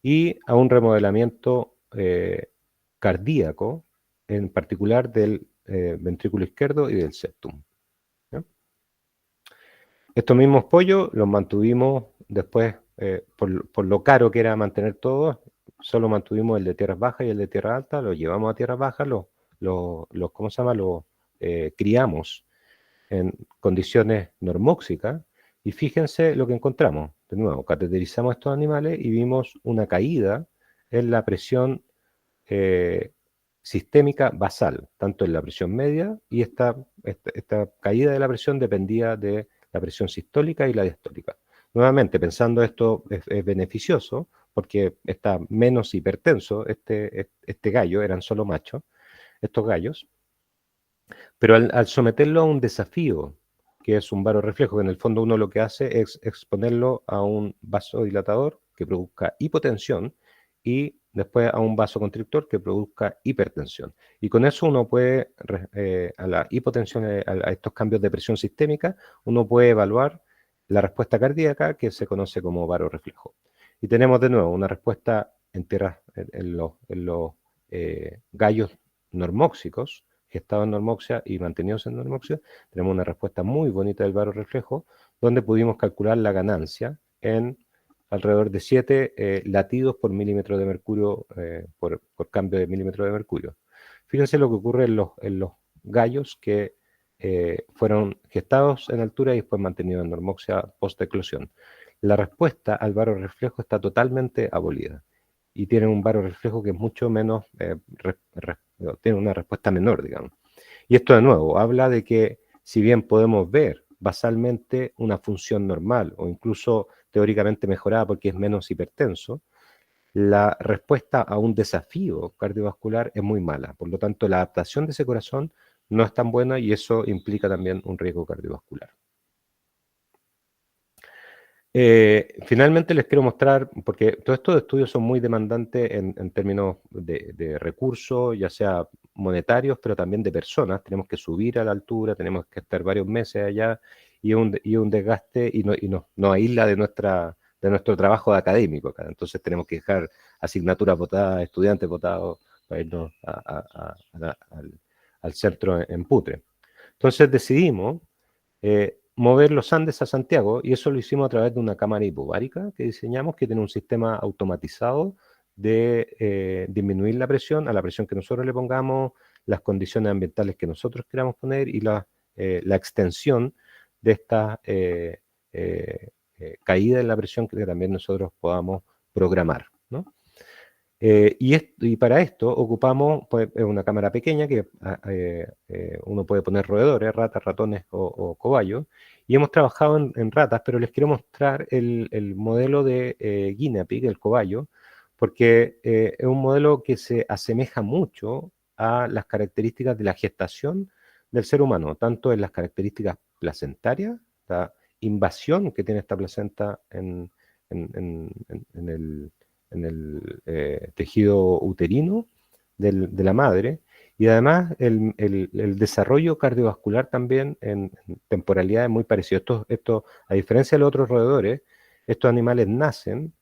y a un remodelamiento cardíaco, en particular del ventrículo izquierdo y del septum. ¿Ya? Estos mismos pollos los mantuvimos después, por lo caro que era mantener todos, solo mantuvimos el de tierras bajas y el de tierra alta, los llevamos a tierras bajas, ¿cómo se llama? Los criamos en condiciones normóxicas, y fíjense lo que encontramos. De nuevo, cateterizamos estos animales y vimos una caída en la presión sistémica basal, tanto en la presión media, y esta caída de la presión dependía de la presión sistólica y la diastólica. Nuevamente, pensando esto es beneficioso, porque está menos hipertenso este gallo, eran solo machos, estos gallos, pero al someterlo a un desafío, que es un varorreflejo, que en el fondo uno lo que hace es exponerlo a un vasodilatador que produzca hipotensión y después a un vasoconstrictor que produzca hipertensión. Y con eso uno puede, a la hipotensión, a estos cambios de presión sistémica, uno puede evaluar la respuesta cardíaca, que se conoce como varorreflejo. Y tenemos de nuevo una respuesta en los gallos normóxicos, gestados en normoxia y mantenidos en normoxia. Tenemos una respuesta muy bonita del varorreflejo, donde pudimos calcular la ganancia en alrededor de 7 latidos por milímetro de mercurio, por cambio de milímetro de mercurio. Fíjense lo que ocurre en los gallos que fueron gestados en altura y después mantenidos en normoxia post-eclosión. La respuesta al baroreflejo está totalmente abolida y tienen un baroreflejo que es mucho menos, tiene una respuesta menor, digamos. Y esto de nuevo habla de que si bien podemos ver basalmente una función normal o incluso teóricamente mejorada porque es menos hipertenso, la respuesta a un desafío cardiovascular es muy mala. Por lo tanto, la adaptación de ese corazón no es tan buena y eso implica también un riesgo cardiovascular. Finalmente les quiero mostrar, porque todos estos estudios son muy demandantes en términos de recursos, ya sea monetarios, pero también de personas. Tenemos que subir a la altura, tenemos que estar varios meses allá y un desgaste y nos aísla de nuestro trabajo académico acá. Entonces tenemos que dejar asignaturas votadas, estudiantes votados para irnos al centro en Putre. Entonces decidimos mover los Andes a Santiago y eso lo hicimos a través de una cámara hipobárica que diseñamos que tiene un sistema automatizado de disminuir la presión a la presión que nosotros le pongamos, las condiciones ambientales que nosotros queramos poner y la extensión de esta caída en la presión que también nosotros podamos programar, ¿no? Y para esto ocupamos pues, una cámara pequeña que uno puede poner roedores, ratas, ratones o cobayos, y hemos trabajado en ratas, pero les quiero mostrar el modelo de guinea pig, el cobayo, porque es un modelo que se asemeja mucho a las características de la gestación del ser humano, tanto en las características placentarias, la invasión que tiene esta placenta en el tejido uterino de la madre, y además el desarrollo cardiovascular también en temporalidades muy parecidas. Esto, a diferencia de los otros roedores, estos animales nacen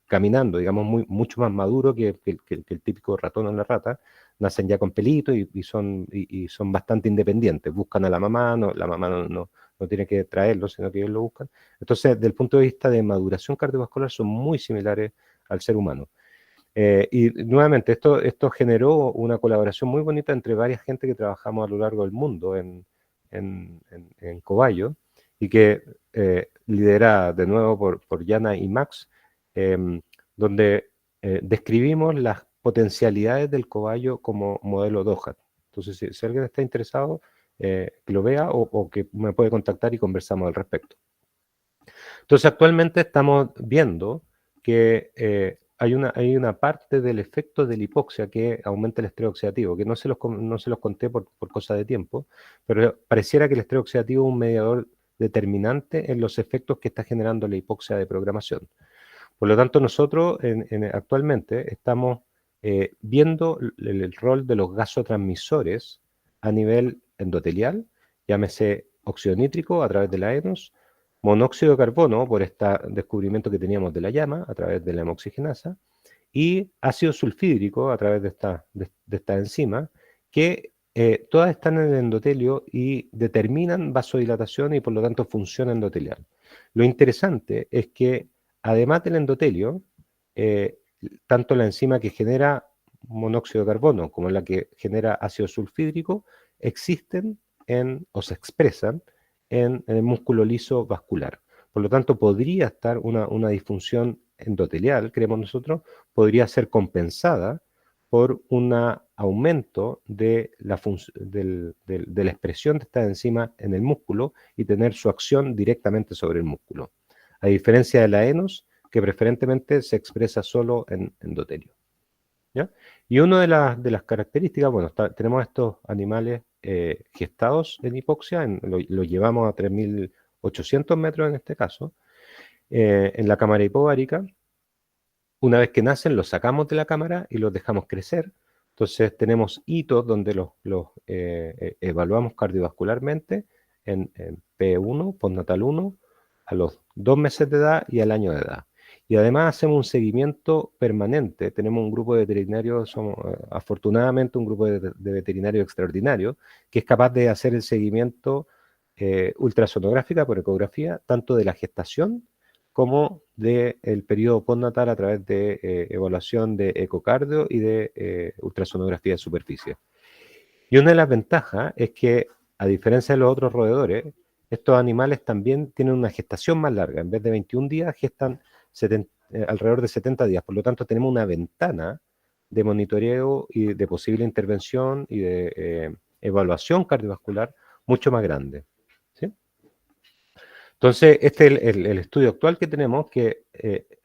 caminando, digamos, mucho más maduro que el típico ratón o la rata. Nacen ya con pelitos y son bastante independientes, buscan a la mamá, la mamá no tiene que traerlo, sino que ellos lo buscan. Entonces, desde el punto de vista de maduración cardiovascular, son muy similares al ser humano. Y nuevamente, esto generó una colaboración muy bonita entre varias gente que trabajamos a lo largo del mundo en Cobayo, y que liderada de nuevo por Yana y Max, donde describimos las potencialidades del cobayo como modelo DOHAT. Entonces, si alguien está interesado, que lo vea o que me puede contactar y conversamos al respecto. Entonces, actualmente estamos viendo que hay una parte del efecto de la hipoxia que aumenta el estrés oxidativo, que no se los conté por cosa de tiempo, pero pareciera que el estrés oxidativo es un mediador determinante en los efectos que está generando la hipoxia de programación. Por lo tanto, nosotros actualmente estamos viendo el rol de los gasotransmisores a nivel endotelial, llámese óxido nítrico a través de la ENOS, monóxido de carbono por este descubrimiento que teníamos de la llama a través de la hemoxigenasa, y ácido sulfídrico a través de esta enzima, que todas están en el endotelio y determinan vasodilatación y por lo tanto función endotelial. Lo interesante es que además del endotelio, tanto la enzima que genera monóxido de carbono como la que genera ácido sulfídrico existen o se expresan en el músculo liso vascular. Por lo tanto, podría estar una disfunción endotelial, creemos nosotros, podría ser compensada por un aumento de la expresión de esta enzima en el músculo y tener su acción directamente sobre el músculo. A diferencia de la ENOS, que preferentemente se expresa solo en endotelio. ¿Ya? Y una de las características, bueno, tenemos estos animales gestados en hipoxia, lo llevamos a 3.800 metros en este caso, en la cámara hipobárica. Una vez que nacen, los sacamos de la cámara y los dejamos crecer. Entonces tenemos hitos donde los evaluamos cardiovascularmente en P1, postnatal 1, a los 2 meses de edad y al año de edad. Y además hacemos un seguimiento permanente. Tenemos un grupo de veterinarios, somos afortunadamente un grupo de veterinarios extraordinarios, que es capaz de hacer el seguimiento ultrasonográfica por ecografía, tanto de la gestación como del periodo postnatal a través de evaluación de ecocardio y de ultrasonografía de superficie. Y una de las ventajas es que, a diferencia de los otros roedores, estos animales también tienen una gestación más larga. En vez de 21 días, gestan alrededor de 70 días. Por lo tanto, tenemos una ventana de monitoreo y de posible intervención y de evaluación cardiovascular mucho más grande, ¿sí? Entonces, este es el estudio actual que tenemos, que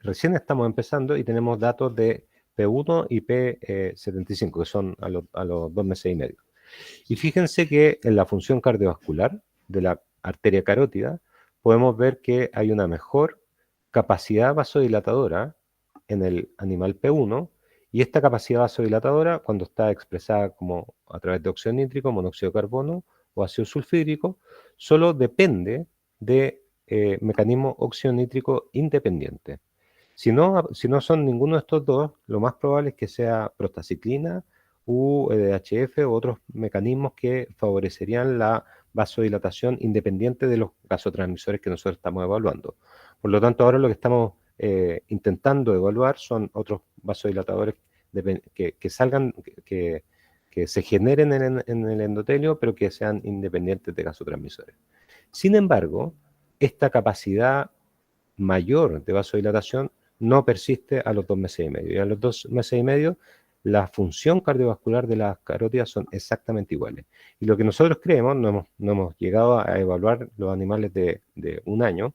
recién estamos empezando y tenemos datos de P1 y P75, que son a los 2 meses y medio. Y fíjense que en la función cardiovascular de la arteria carótida podemos ver que hay una mejor capacidad vasodilatadora en el animal P1, y esta capacidad vasodilatadora, cuando está expresada como a través de óxido nítrico, monóxido de carbono o ácido sulfídrico, solo depende de mecanismo óxido nítrico independiente. Si no son ninguno de estos dos, lo más probable es que sea prostaciclina u EDHF u otros mecanismos que favorecerían la vasodilatación independiente de los vasotransmisores que nosotros estamos evaluando. Por lo tanto, ahora lo que estamos intentando evaluar son otros vasodilatadores que salgan, que se generen en el endotelio, pero que sean independientes de vasotransmisores. Sin embargo, esta capacidad mayor de vasodilatación no persiste a los 2 meses y medio. Y a los 2 meses y medio, la función cardiovascular de las carótidas son exactamente iguales. Y lo que nosotros creemos, no hemos llegado a evaluar los animales de 1 año,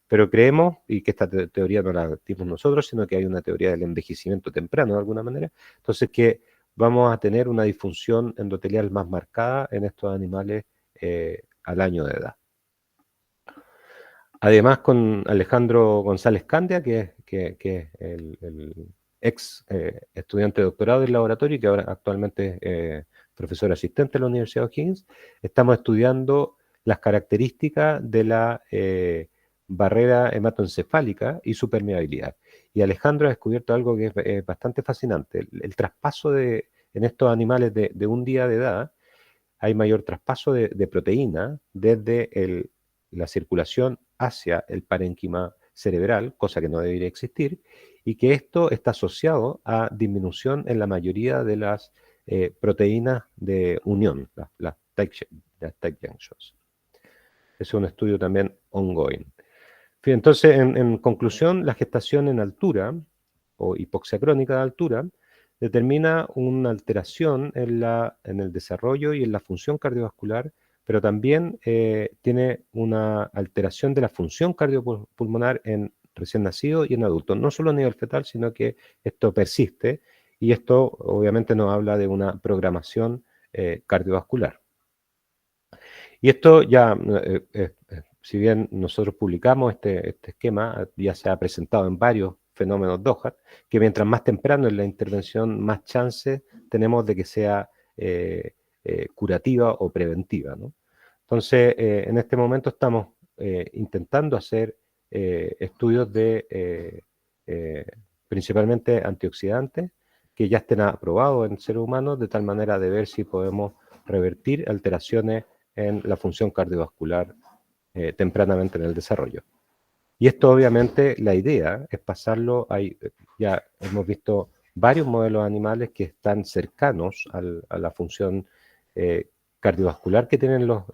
pero creemos, y que esta teoría no la dimos nosotros, sino que hay una teoría del envejecimiento temprano de alguna manera, entonces que vamos a tener una disfunción endotelial más marcada en estos animales al año de edad. Además, con Alejandro González Candia, que es el ex estudiante de doctorado del laboratorio y que ahora actualmente es profesor asistente de la Universidad de O'Higgins, estamos estudiando las características de la barrera hematoencefálica y su permeabilidad. Y Alejandro ha descubierto algo que es bastante fascinante. El traspaso en estos animales de 1 día de edad, hay mayor traspaso de proteína desde la circulación hacia el parénquima cerebral, cosa que no debería existir, y que esto está asociado a disminución en la mayoría de las proteínas de unión, las tight junctions. Es un estudio también ongoing. Entonces, en conclusión, la gestación en altura o hipoxia crónica de altura determina una alteración en el desarrollo y en la función cardiovascular, pero también tiene una alteración de la función cardiopulmonar en recién nacido y en adultos, no solo a nivel fetal, sino que esto persiste, y esto obviamente nos habla de una programación cardiovascular. Y esto ya, si bien nosotros publicamos este esquema, ya se ha presentado en varios fenómenos Doha, que mientras más temprano en la intervención, más chance tenemos de que sea curativa o preventiva, ¿no? Entonces, en este momento estamos intentando hacer estudios de principalmente antioxidantes que ya estén aprobados en seres humanos, de tal manera de ver si podemos revertir alteraciones en la función cardiovascular tempranamente en el desarrollo. Y esto obviamente la idea es pasarlo, ya hemos visto varios modelos animales que están cercanos a la función cardiovascular que tienen los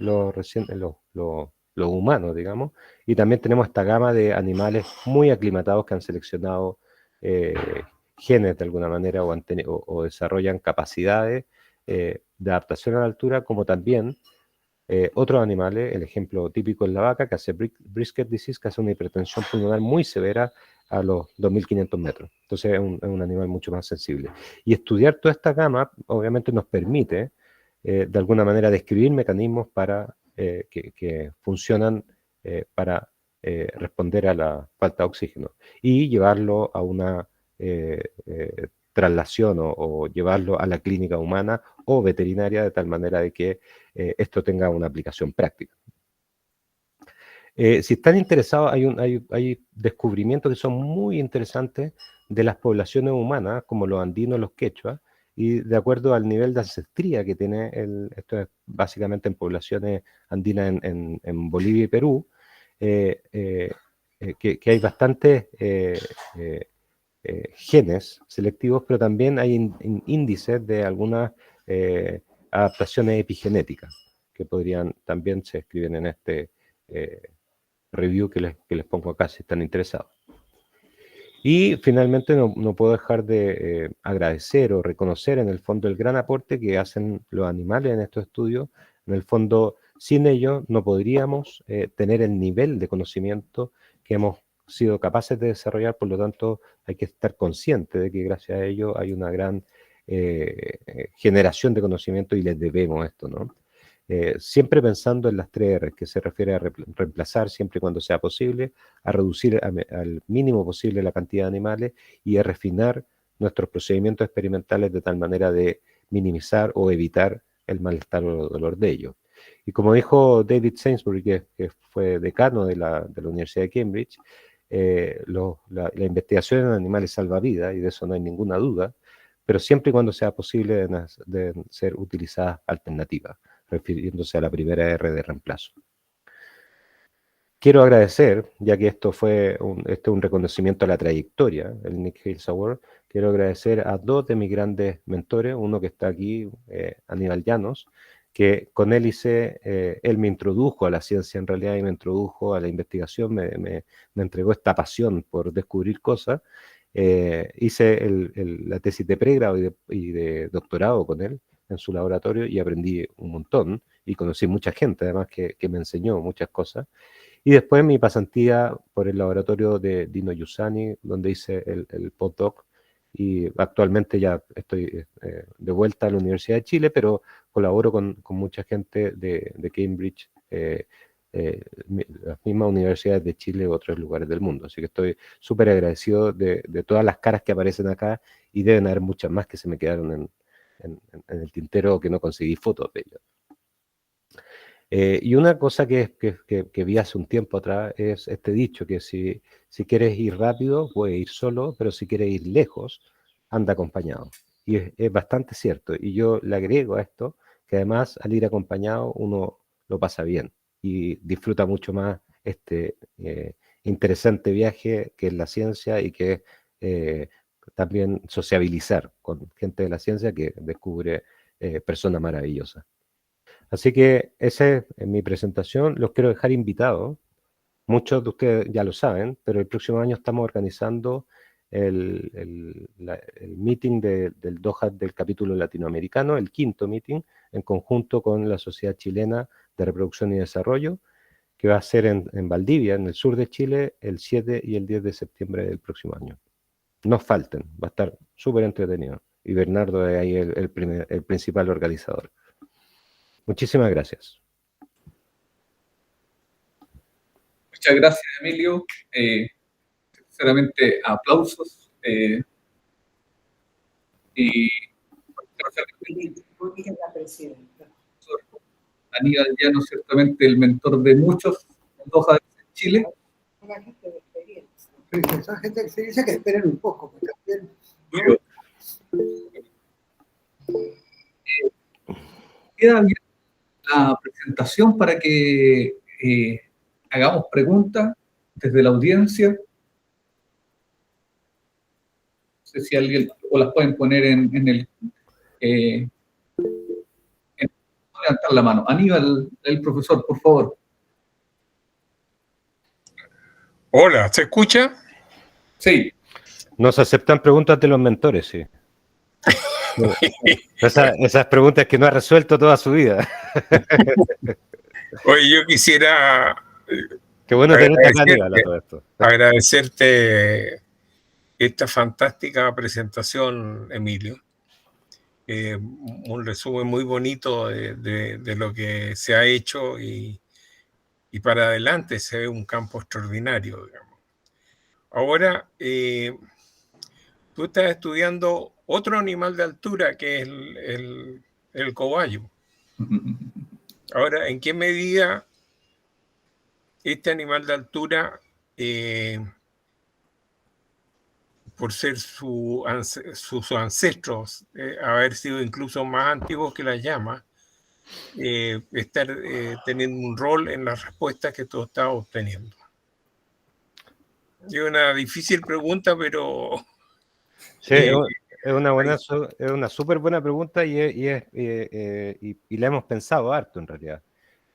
humanos, digamos, y también tenemos esta gama de animales muy aclimatados que han seleccionado genes de alguna manera o desarrollan capacidades de adaptación a la altura, como también otros animales. El ejemplo típico es la vaca, que hace brisket disease, que hace una hipertensión pulmonar muy severa a los 2.500 metros. Entonces es un animal mucho más sensible. Y estudiar toda esta gama obviamente nos permite de alguna manera describir mecanismos para que funcionan para responder a la falta de oxígeno y llevarlo a una traslación o llevarlo a la clínica humana o veterinaria, de tal manera de que esto tenga una aplicación práctica. Si están interesados, hay descubrimientos que son muy interesantes de las poblaciones humanas, como los andinos, los quechuas, y de acuerdo al nivel de ancestría que tiene, esto es básicamente en poblaciones andinas en Bolivia y Perú, que hay bastantes genes selectivos, pero también hay índices de algunas adaptaciones epigenéticas que podrían también se escriben en este review que les pongo acá si están interesados. Y finalmente no puedo dejar de agradecer o reconocer en el fondo el gran aporte que hacen los animales en estos estudios. En el fondo, sin ellos no podríamos tener el nivel de conocimiento que hemos sido capaces de desarrollar, por lo tanto hay que estar consciente de que gracias a ello hay una gran generación de conocimiento y les debemos esto, ¿no? Siempre pensando en las 3 R, que se refiere a reemplazar siempre y cuando sea posible, a reducir al mínimo posible la cantidad de animales y a refinar nuestros procedimientos experimentales de tal manera de minimizar o evitar el malestar o dolor de ellos. Y como dijo David Sainsbury, que fue decano de la Universidad de Cambridge, la investigación en animales salva vidas, y de eso no hay ninguna duda, pero siempre y cuando sea posible deben ser utilizadas alternativas, refiriéndose a la primera R de reemplazo. Quiero agradecer, ya que esto fue un reconocimiento a la trayectoria, el Nick Hills Award, quiero agradecer a 2 de mis grandes mentores, uno que está aquí, Aníbal Llanos, que con él él me introdujo a la ciencia en realidad y me introdujo a la investigación, me entregó esta pasión por descubrir cosas. Hice la tesis de pregrado y de doctorado con él en su laboratorio y aprendí un montón y conocí mucha gente además que me enseñó muchas cosas. Y después mi pasantía por el laboratorio de Dino Giussani, donde hice el postdoc, y actualmente ya estoy de vuelta a la Universidad de Chile, pero colaboro con mucha gente de Cambridge, las mismas universidades de Chile u otros lugares del mundo. Así que estoy súper agradecido de todas las caras que aparecen acá, y deben haber muchas más que se me quedaron en el tintero que no conseguí fotos de ellos. Y una cosa que vi hace un tiempo atrás es este dicho, que si quieres ir rápido, puedes ir solo, pero si quieres ir lejos, anda acompañado. Y es bastante cierto. Y yo le agrego a esto que además al ir acompañado uno lo pasa bien y disfruta mucho más este interesante viaje que es la ciencia y que es también sociabilizar con gente de la ciencia que descubre personas maravillosas. Así que esa es mi presentación. Los quiero dejar invitados. Muchos de ustedes ya lo saben, pero el próximo año estamos organizando el meeting del Doha del capítulo latinoamericano, el 5º meeting, en conjunto con la Sociedad Chilena de Reproducción y Desarrollo, que va a ser en Valdivia, en el sur de Chile, el 7 y el 10 de septiembre del próximo año. No falten, va a estar súper entretenido. Y Bernardo es ahí el principal organizador. Muchísimas gracias. Muchas gracias, Emilio. Sinceramente, aplausos. Y Aníbal Llanos, ciertamente el mentor de muchos en Doha de Chile. Una gente de experiencia. Sí, son gente de experiencia que esperen un poco. También, queda abierta la presentación para que hagamos preguntas desde la audiencia. No sé si alguien, o las pueden poner en el... levantar la mano. Aníbal, el profesor, por favor. Hola, ¿se escucha? Sí. Nos aceptan preguntas de los mentores, sí. Esas preguntas que no ha resuelto toda su vida. Oye, yo quisiera Qué bueno tenerte acá, Aníbal, a todo esto. agradecerte esta fantástica presentación, Emilio. Un resumen muy bonito de lo que se ha hecho y para adelante se ve un campo extraordinario, digamos. Ahora, tú estás estudiando otro animal de altura que es el cobayo. Ahora, ¿en qué medida este animal de altura, por ser sus ancestros, haber sido incluso más antiguos que las llamas, estar teniendo un rol en las respuestas que tú estás obteniendo? Es una difícil pregunta, pero Sí, eh, es una buena, es una súper buena pregunta y la hemos pensado harto en realidad.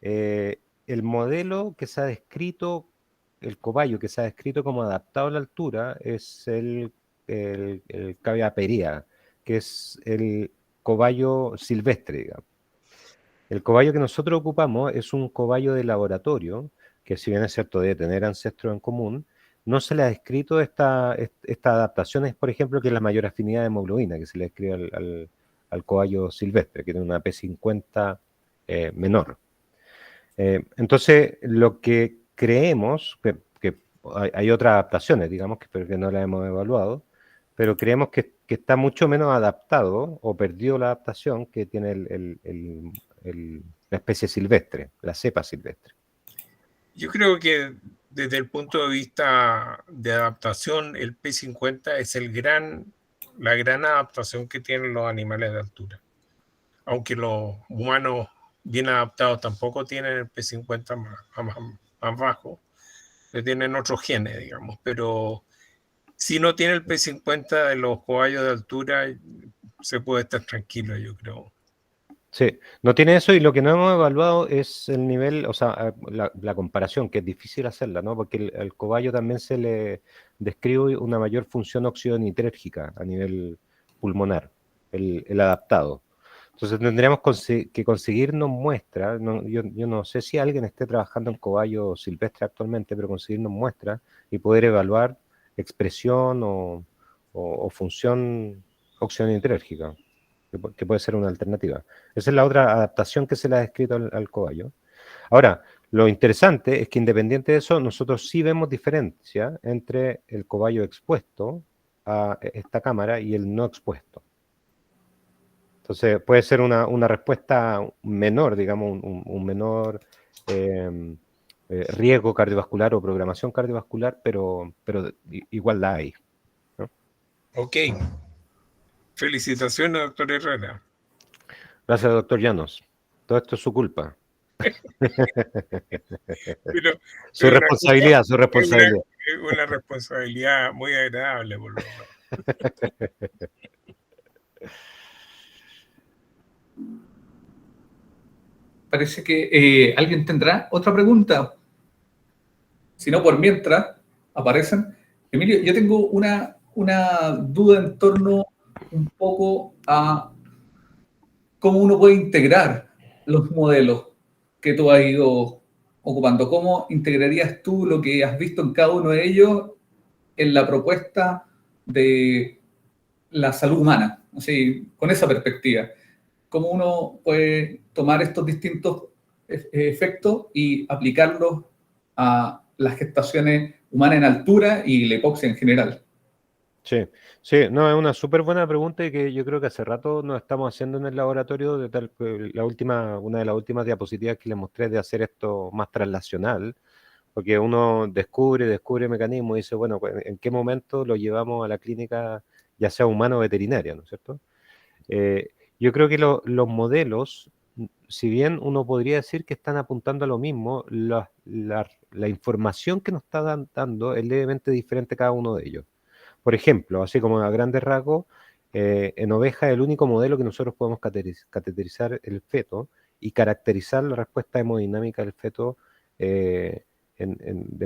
El modelo que se ha descrito, el cobayo que se ha descrito como adaptado a la altura es el Cavia perea, que es el cobayo silvestre, digamos. El cobayo que nosotros ocupamos es un cobayo de laboratorio, que si bien es cierto debe tener ancestros en común, no se le ha descrito esta adaptación, es por ejemplo que es la mayor afinidad de hemoglobina que se le describe al cobayo silvestre, que tiene una P50 menor. Entonces, lo que creemos, que hay otras adaptaciones, digamos, pero que no las hemos evaluado, pero creemos que está mucho menos adaptado o perdió la adaptación que tiene la especie silvestre, la cepa silvestre. yo creo que desde el punto de vista de adaptación, el P50 es la gran adaptación que tienen los animales de altura. Aunque los humanos bien adaptados tampoco tienen el P50 más bajo, que tienen otros genes, digamos, pero si no tiene el P50 de los caballos de altura, se puede estar tranquilo, yo creo. Sí, no tiene eso y lo que no hemos evaluado es el nivel, o sea, la comparación, que es difícil hacerla, ¿no? Porque el cobayo también se le describe una mayor función oxidonitérgica a nivel pulmonar, el adaptado. Entonces tendríamos que conseguirnos muestras, yo no sé si alguien esté trabajando en cobayo silvestre actualmente, pero conseguirnos muestras y poder evaluar expresión o función oxidonitérgica, que puede ser una alternativa. Esa es la otra adaptación que se le ha descrito al cobayo. Ahora, lo interesante es que independiente de eso, nosotros sí vemos diferencia entre el cobayo expuesto a esta cámara y el no expuesto. Entonces, puede ser una respuesta menor, digamos, un menor riesgo cardiovascular o programación cardiovascular, pero igual la hay, ¿no? Ok. Felicitaciones, doctor Herrera. Gracias, doctor Llanos. Todo esto es su culpa. Pero, Su pero la culpa responsabilidad, su responsabilidad. es una responsabilidad muy agradable, por lo menos. Parece que alguien tendrá otra pregunta. Si no, por mientras aparecen. Emilio, yo tengo una duda en torno un poco a cómo uno puede integrar los modelos que tú has ido ocupando. ¿Cómo integrarías tú lo que has visto en cada uno de ellos en la propuesta de la salud humana? Así, con esa perspectiva. ¿Cómo uno puede tomar estos distintos efectos y aplicarlos a las gestaciones humanas en altura y la hipoxia en general? Sí, sí, no, es una súper buena pregunta y que yo creo que hace rato nos estamos haciendo en el laboratorio, de tal que una de las últimas diapositivas que les mostré de hacer esto más translacional, porque uno descubre mecanismos y dice, bueno, pues, ¿en qué momento lo llevamos a la clínica, ya sea humana o veterinaria, ¿no es cierto? Yo creo que los modelos, si bien uno podría decir que están apuntando a lo mismo, la información que nos está dando es levemente diferente cada uno de ellos. Por ejemplo, así como a grandes rasgos, en oveja el único modelo que nosotros podemos cateterizar el feto y caracterizar la respuesta hemodinámica del feto de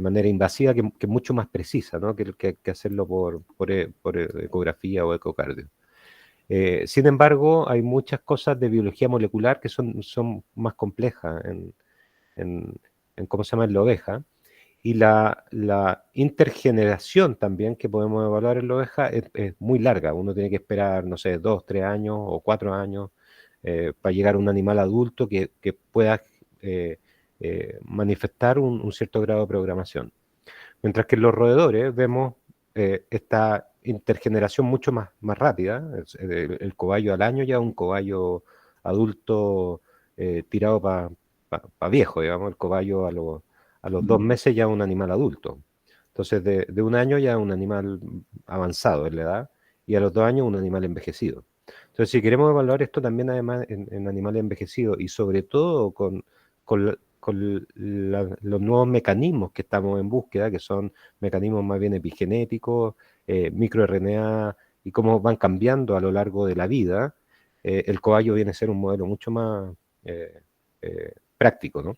manera invasiva, que es mucho más precisa, ¿no? que hacerlo por ecografía o ecocardio. Sin embargo, hay muchas cosas de biología molecular que son más complejas en cómo se llama en la oveja. Y la intergeneración también que podemos evaluar en la oveja es muy larga. Uno tiene que esperar, no sé, 2, 3 años o 4 años para llegar a un animal adulto que pueda manifestar un cierto grado de programación. Mientras que en los roedores vemos esta intergeneración mucho más rápida. El cobayo al año ya un cobayo adulto tirado para viejo, digamos. El cobayo a los 2 meses ya un animal adulto. Entonces, de un año ya un animal avanzado en la edad y a los 2 años un animal envejecido. Entonces, si queremos evaluar esto también además en animales envejecidos y sobre todo con los nuevos mecanismos que estamos en búsqueda, que son mecanismos más bien epigenéticos, microRNA, y cómo van cambiando a lo largo de la vida, el cobayo viene a ser un modelo mucho más práctico, ¿no?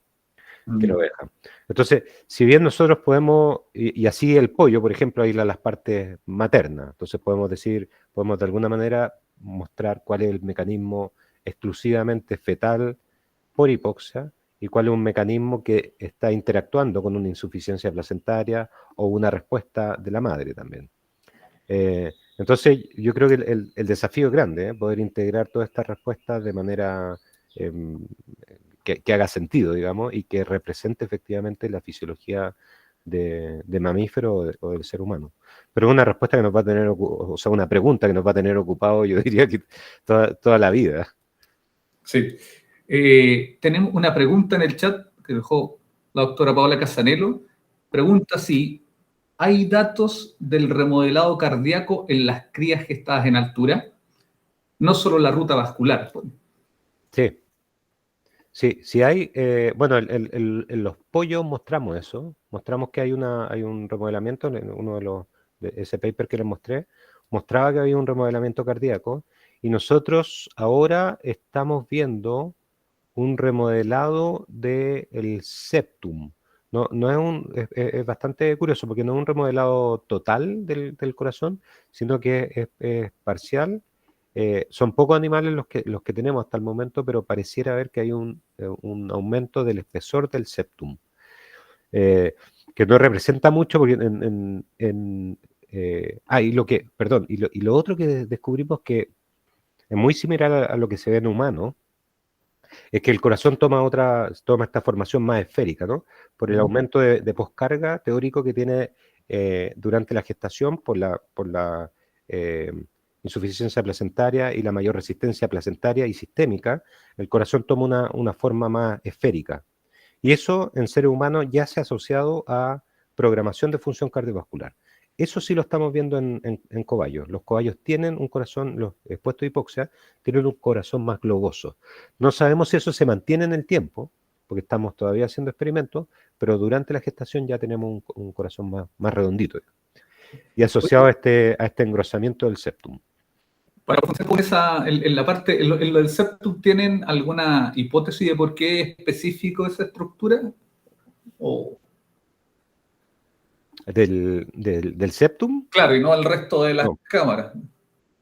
Que la oveja. Entonces, si bien nosotros podemos, y así el pollo, por ejemplo, aísla las partes maternas, entonces podemos decir, podemos de alguna manera mostrar cuál es el mecanismo exclusivamente fetal por hipoxia y cuál es un mecanismo que está interactuando con una insuficiencia placentaria o una respuesta de la madre también. Entonces, yo creo que el desafío es grande, poder integrar todas estas respuestas de manera que haga sentido, digamos, y que represente efectivamente la fisiología de mamífero o del ser humano. Pero es una respuesta que nos va a tener, o sea, una pregunta que nos va a tener ocupado, yo diría que toda la vida. Sí. Tenemos una pregunta en el chat que dejó la doctora Paola Casanelo. Pregunta si hay datos del remodelado cardíaco en las crías gestadas en altura, no solo la ruta vascular. Sí. Sí hay, bueno, en los pollos mostramos eso, mostramos que hay un remodelamiento, en uno de ese paper que les mostré, mostraba que había un remodelamiento cardíaco, y nosotros ahora estamos viendo un remodelado del septum. Es bastante curioso, porque no es un remodelado total del corazón, sino que es parcial. Son pocos animales los que tenemos hasta el momento, pero pareciera ver que hay un aumento del espesor del septum, que no representa mucho, porque y lo otro que descubrimos que es muy similar a lo que se ve en humanos, es que el corazón toma esta formación más esférica, ¿no? Por el aumento de poscarga teórico que tiene durante la gestación por la insuficiencia placentaria y la mayor resistencia placentaria y sistémica, el corazón toma una forma más esférica. Y eso en seres humanos ya se ha asociado a programación de función cardiovascular. Eso sí lo estamos viendo en cobayos. Los cobayos tienen un corazón, los expuestos a hipoxia, tienen un corazón más globoso. No sabemos si eso se mantiene en el tiempo, porque estamos todavía haciendo experimentos, pero durante la gestación ya tenemos un corazón más redondito. Y asociado a este engrosamiento del septum. Para profundizar con esa, en la parte, en lo del septum, ¿tienen alguna hipótesis de por qué es específico esa estructura? ¿O? ¿Del septum? Claro, y no al resto de las cámaras.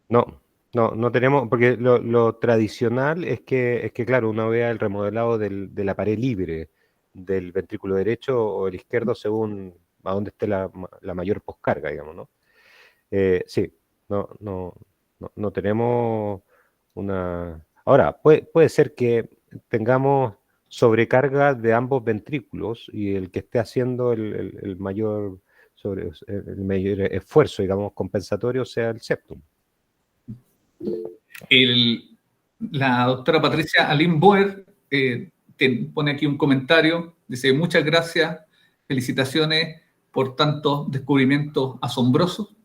No tenemos, porque lo tradicional es que, claro, uno vea el remodelado de la pared libre del ventrículo derecho o el izquierdo según a dónde esté la mayor poscarga, digamos, ¿no? Sí, no tenemos una... Ahora, puede ser que tengamos sobrecarga de ambos ventrículos y el que esté haciendo el mayor esfuerzo, digamos, compensatorio sea el septum. La doctora Patricia Aline Boer pone aquí un comentario, dice: muchas gracias, felicitaciones por tantos descubrimientos asombrosos.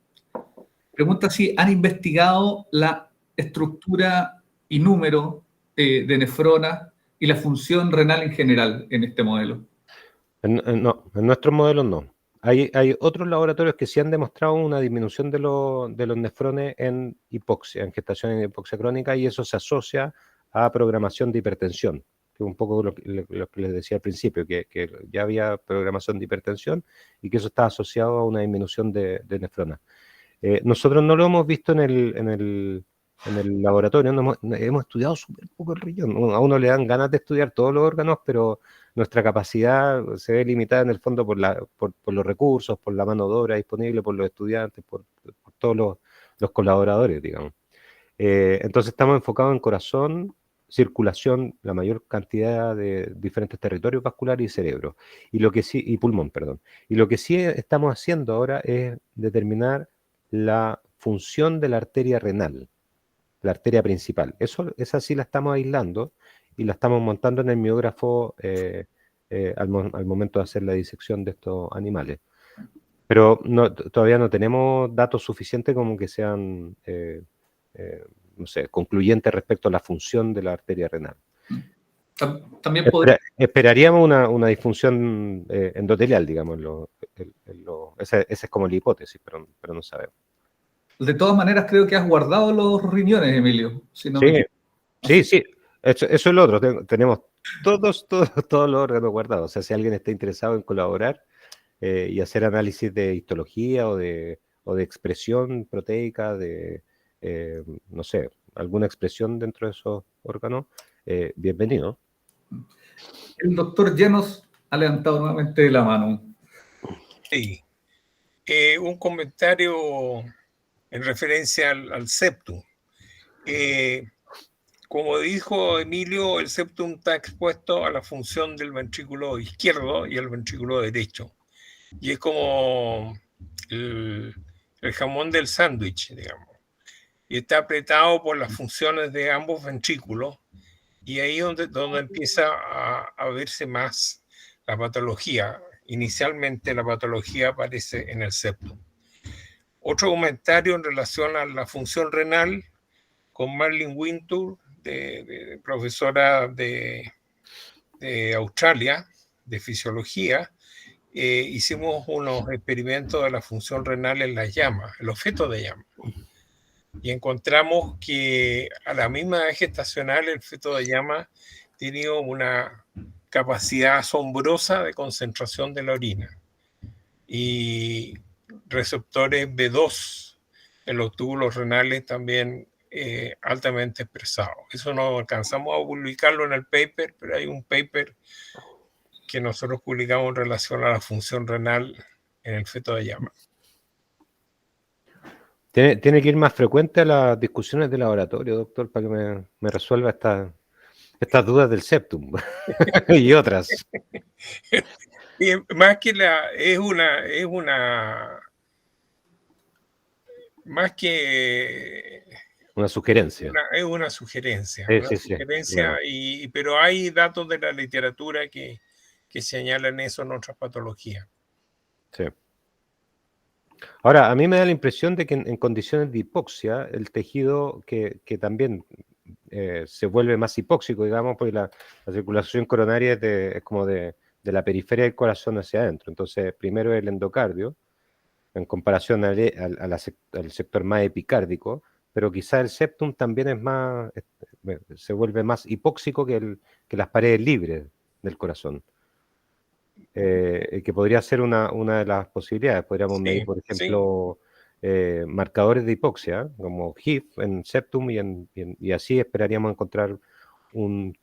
Pregunta si han investigado la estructura y número de nefronas y la función renal en general en este modelo. No, en nuestros modelos no. Hay otros laboratorios que sí han demostrado una disminución de los nefrones en hipoxia, en gestación en hipoxia crónica, y eso se asocia a programación de hipertensión, que es un poco lo que les decía al principio, que ya había programación de hipertensión y que eso está asociado a una disminución de nefronas. Nosotros no lo hemos visto en el laboratorio, hemos estudiado súper poco el riñón. A uno le dan ganas de estudiar todos los órganos, pero nuestra capacidad se ve limitada en el fondo por los recursos, por la mano de obra disponible, por los estudiantes, por todos los colaboradores, digamos. Entonces estamos enfocados en corazón, circulación, la mayor cantidad de diferentes territorios vasculares y cerebro, y pulmón, perdón. Y lo que sí estamos haciendo ahora es determinar la función de la arteria renal, la arteria principal. Esa sí la estamos aislando y la estamos montando en el miógrafo al momento de hacer la disección de estos animales. Pero todavía no tenemos datos suficientes como que sean, no sé, concluyentes respecto a la función de la arteria renal. También podría... Esperaríamos una disfunción endotelial, digamos. Esa es como la hipótesis, pero no sabemos. De todas maneras, creo que has guardado los riñones, Emilio. Si no me Sí, equivoco. sí. Eso es lo otro. Tenemos todos los órganos guardados. O sea, si alguien está interesado en colaborar y hacer análisis de histología o de expresión proteica, no sé, alguna expresión dentro de esos órganos, bienvenido. El doctor Llanos ha levantado nuevamente la mano. Sí. Un comentario en referencia al septum. Como dijo Emilio, el septum está expuesto a la función del ventrículo izquierdo y el ventrículo derecho. Y es como el jamón del sándwich, digamos. Y está apretado por las funciones de ambos ventrículos. Y ahí es donde empieza a verse más la patología. Inicialmente la patología aparece en el septum. Otro comentario en relación a la función renal con Marlene Wintour, profesora de Australia, de fisiología. Hicimos unos experimentos de la función renal en las llamas, en los fetos de llama. Y encontramos que a la misma edad gestacional el feto de llama tenía una capacidad asombrosa de concentración de la orina y receptores B2 en los túbulos renales también altamente expresados. Eso no alcanzamos a publicarlo en el paper, pero hay un paper que nosotros publicamos en relación a la función renal en el feto de llama. Tiene que ir más frecuente a las discusiones de laboratorio, doctor, para que me resuelva estas dudas del septum y otras. Y más que más que Una sugerencia. es una sugerencia, Sí, claro. pero hay datos de la literatura que señalan eso en otras patologías. Sí. Ahora, a mí me da la impresión de que en condiciones de hipoxia, el tejido que también se vuelve más hipóxico, digamos, porque la circulación coronaria es como de la periferia del corazón hacia adentro. Entonces, primero el endocardio, en comparación al sector más epicárdico, pero quizá el septum también se vuelve más hipóxico que las paredes libres del corazón. Que podría ser una de las posibilidades. Podríamos medir, por ejemplo, marcadores de hipoxia, como HIF en septum, y así esperaríamos encontrar un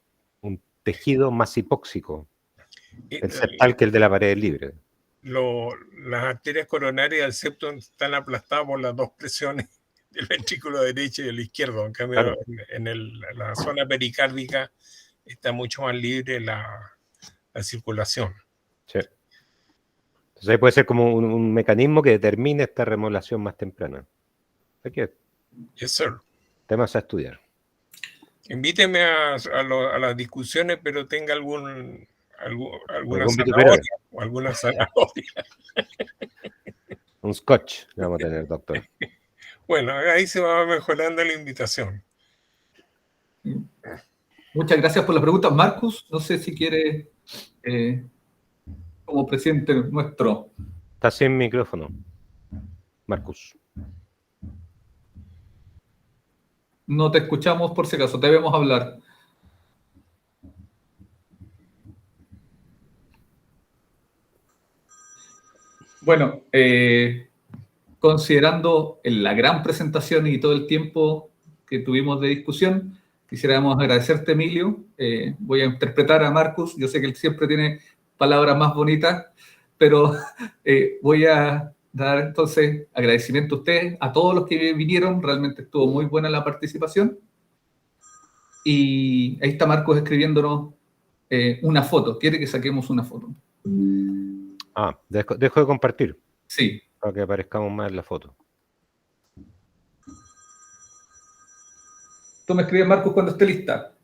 tejido más hipóxico, el septal, que el de la pared libre. Las arterias coronarias del septum están aplastadas por las dos presiones del ventrículo derecho y el izquierdo. En cambio, claro, en la zona pericárdica está mucho más libre la circulación. Sí. Entonces ahí puede ser como un mecanismo que determine esta remodelación más temprana. Yes, sir. Temas a estudiar. Invíteme a las discusiones, pero tenga alguna zanahoria o alguna zanahoria. Un scotch vamos a tener, doctor. Bueno, ahí se va mejorando la invitación. Muchas gracias por la pregunta. Marcus, no sé si quiere, como presidente nuestro. Está sin micrófono, Marcus. No te escuchamos por si acaso, debemos hablar. Bueno, considerando la gran presentación y todo el tiempo que tuvimos de discusión, quisiéramos agradecerte, Emilio. Voy a interpretar a Marcus. Yo sé que él siempre tiene palabras más bonitas, pero voy a dar entonces agradecimiento a ustedes, a todos los que vinieron. Realmente estuvo muy buena la participación. Y ahí está Marcos escribiéndonos una foto. Quiere que saquemos una foto. Dejo de compartir. Sí. Para que aparezcamos más en la foto. Tú me escribes, Marcos, cuando esté lista.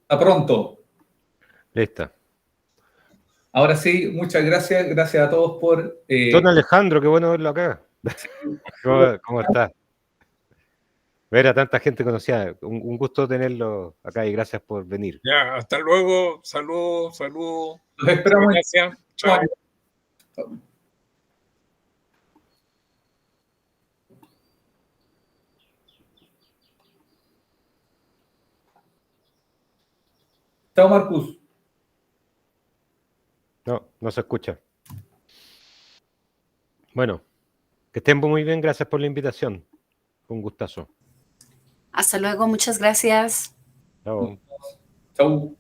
A pronto. Listo. Ahora sí, muchas gracias. Gracias a todos por... Don Alejandro, qué bueno verlo acá. ¿Cómo está? Ver a tanta gente conocida. Un gusto tenerlo acá y gracias por venir. Ya, hasta luego. Saludos, saludos. Los esperamos. Gracias. Chao. Chao, Marcus. No se escucha. Bueno, que estén muy bien. Gracias por la invitación. Un gustazo. Hasta luego, muchas gracias. Chao. Chao.